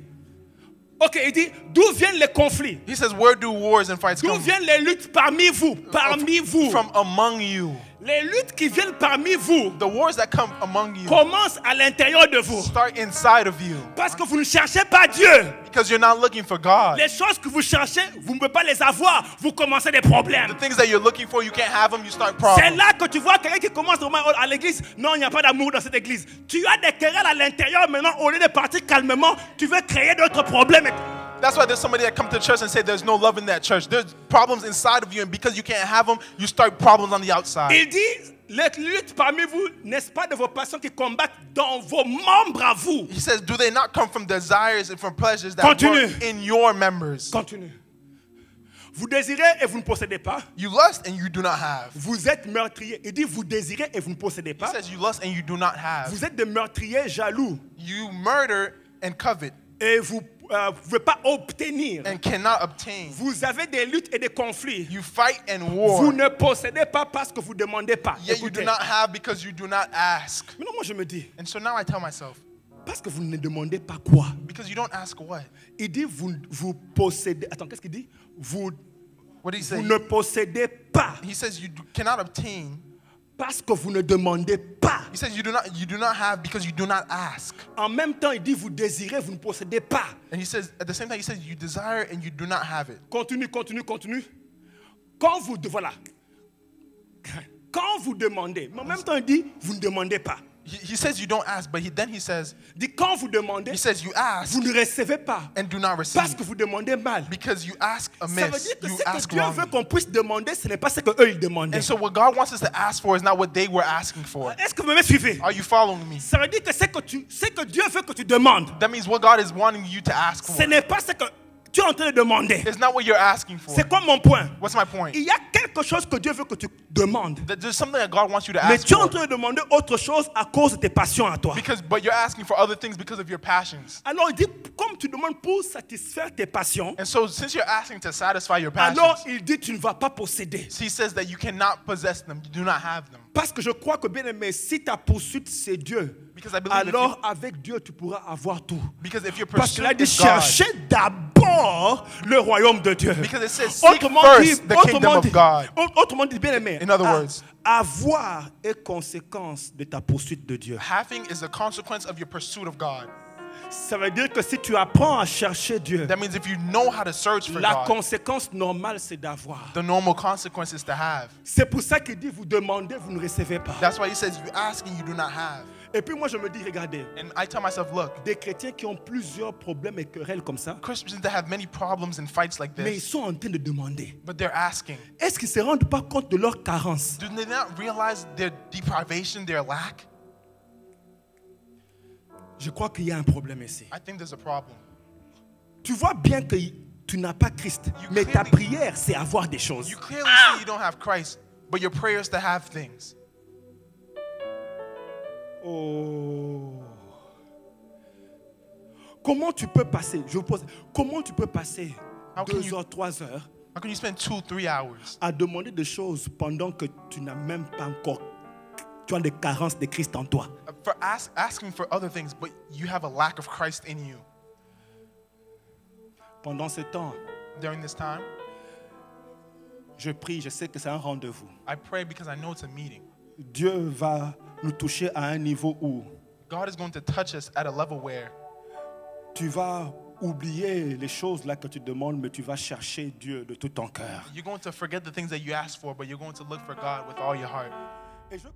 Ok, il dit, d'où viennent les conflits? He says, where do wars and fights D'où come? viennent les luttes parmi vous? Parmi vous. From among you. Les luttes qui viennent parmi vous The wars that come among you commencent à l'intérieur de vous. start inside of you. Parce que vous ne cherchez pas Dieu. Because you're not looking for God. Les choses que vous cherchez, vous ne pouvez pas les avoir. Vous commencez des problèmes. The things that you're looking for, you can't have them, you start C'est problems. là que tu vois quelqu'un qui commence vraiment à l'église. Non, il n'y a pas d'amour dans cette église. Tu as des querelles à l'intérieur. Maintenant, au lieu de partir calmement, tu veux créer d'autres problèmes. That's why there's somebody that come to church and say there's no love in that church. There's problems inside of you, and because you can't have them, you start problems on the outside. Il dit, les luttes parmi vous, n'est-ce pas de vos passions qui combattent dans vos membres à vous? He says, do they not come from desires and from pleasures that Continue. work in your members? Continue. Vous désirez et vous ne possédez pas. You lust and you do not have. Vous êtes meurtrier. Il dit, vous désirez et vous ne possédez He pas. says you lust and you do not have. Vous êtes des meurtriers jaloux. You murder and covet Et vous ne pouvez pas obtenir. and cannot obtain. Vous avez des luttes et des conflits. You fight and Vous war. ne possédez pas parce que vous ne demandez pas. Yet you do Écoutez. not have because you do not ask. Maintenant, moi, je me dis, And so now I tell myself, parce que vous ne demandez pas quoi? because you don't ask what? Il dit, vous possédez. Attends, qu'est-ce qu'il dit? Vous What did he say? ne possédez pas He says you cannot obtain. parce que vous ne demandez pas. He says you do not have because you do not ask. En même temps, il dit, vous désirez, vous ne possédez pas. And he says at the same time he says you desire and you do not have it. Continue, continue, continue. Quand vous, voilà. Quand vous demandez, mais en même temps, il dit, vous ne demandez pas. He says you don't ask, but then he says Il dit, quand vous demandez, he says you ask vous ne recevez pas. and do not Parce receive que vous demandez mal. because you ask Ça veut amiss. dire que You ce que ask Dieu veut wrongly. qu'on puisse demander, ce n'est pas ce qu'eux ils demandaient. And so what God wants us to ask for is not what they were asking for. Est-ce que vous me suivez? Are you following me? Ça veut dire que ce que Dieu veut que tu demandes, That means what God is wanting you to ask for. ce n'est pas ce que tu es en train de demander. It's not what you're asking for. C'est quoi mon point? What's my point? Il y a quelque chose que Dieu veut que tu demandes. That there's something that God wants you to Mais ask tu es en for. train de demander autre chose à cause de tes passions à toi. But you're asking for other things because of your passions. Alors il dit, comme tu demandes pour satisfaire tes passions, And so since you're asking to satisfy your alors passions, il dit, tu ne vas pas posséder. he says that you cannot possess them. You do not have them. Parce que je crois que, bien aimé, si ta poursuite c'est Dieu, Because I believe if alors avec Dieu tu pourras avoir tout. Because if your Parce qu'il a pursuit dit, is God, cherchez d'abord le royaume de Dieu. because it says seek first the kingdom of God. Autrement dit, bien aimé, In other words, avoir est conséquence de ta poursuite de Dieu. having is a consequence of your pursuit of God. Ça veut dire que si tu apprends à chercher Dieu, That means if you know how to search for la God, conséquence normale c'est d'avoir. the normal consequence is to have. C'est pour ça qu'il dit, vous demandez, vous ne recevez pas. That's why he says you ask and you do not have. Et puis moi je me dis, regardez, And I tell myself, look, des chrétiens qui ont plusieurs problèmes et querelles comme ça, Christians that have many problems and fights like mais ils this, sont en train de demander. but they're asking. Est-ce qu'ils ne se rendent pas compte de leur carence? Do they not realize their deprivation, their lack? Je crois qu'il y a un problème ici. I think there's a problem. Tu vois bien que tu n'as pas Christ, mais ta prière, c'est avoir des choses. You clearly see you don't have Christ, but your prayer is to have things. Oh. Comment tu peux passer, je vous pose, comment tu peux passer How can 2 you- heures, 3 heures How can you spend 2-3 hours à demander des choses pendant que tu n'as même pas encore, tu as des carences de Christ en toi? for asking for other things, but you have a lack of Christ in you? Pendant ce temps, During this time, je prie, je sais que c'est un rendez-vous. I pray because I know it's a meeting. Dieu va nous toucher à un niveau où God is going to touch us at a level where tu vas oublier les choses là que tu demandes, mais tu vas chercher Dieu de tout ton cœur. you're going to forget the things that you asked for, but you're going to look for God with all your heart. Et je...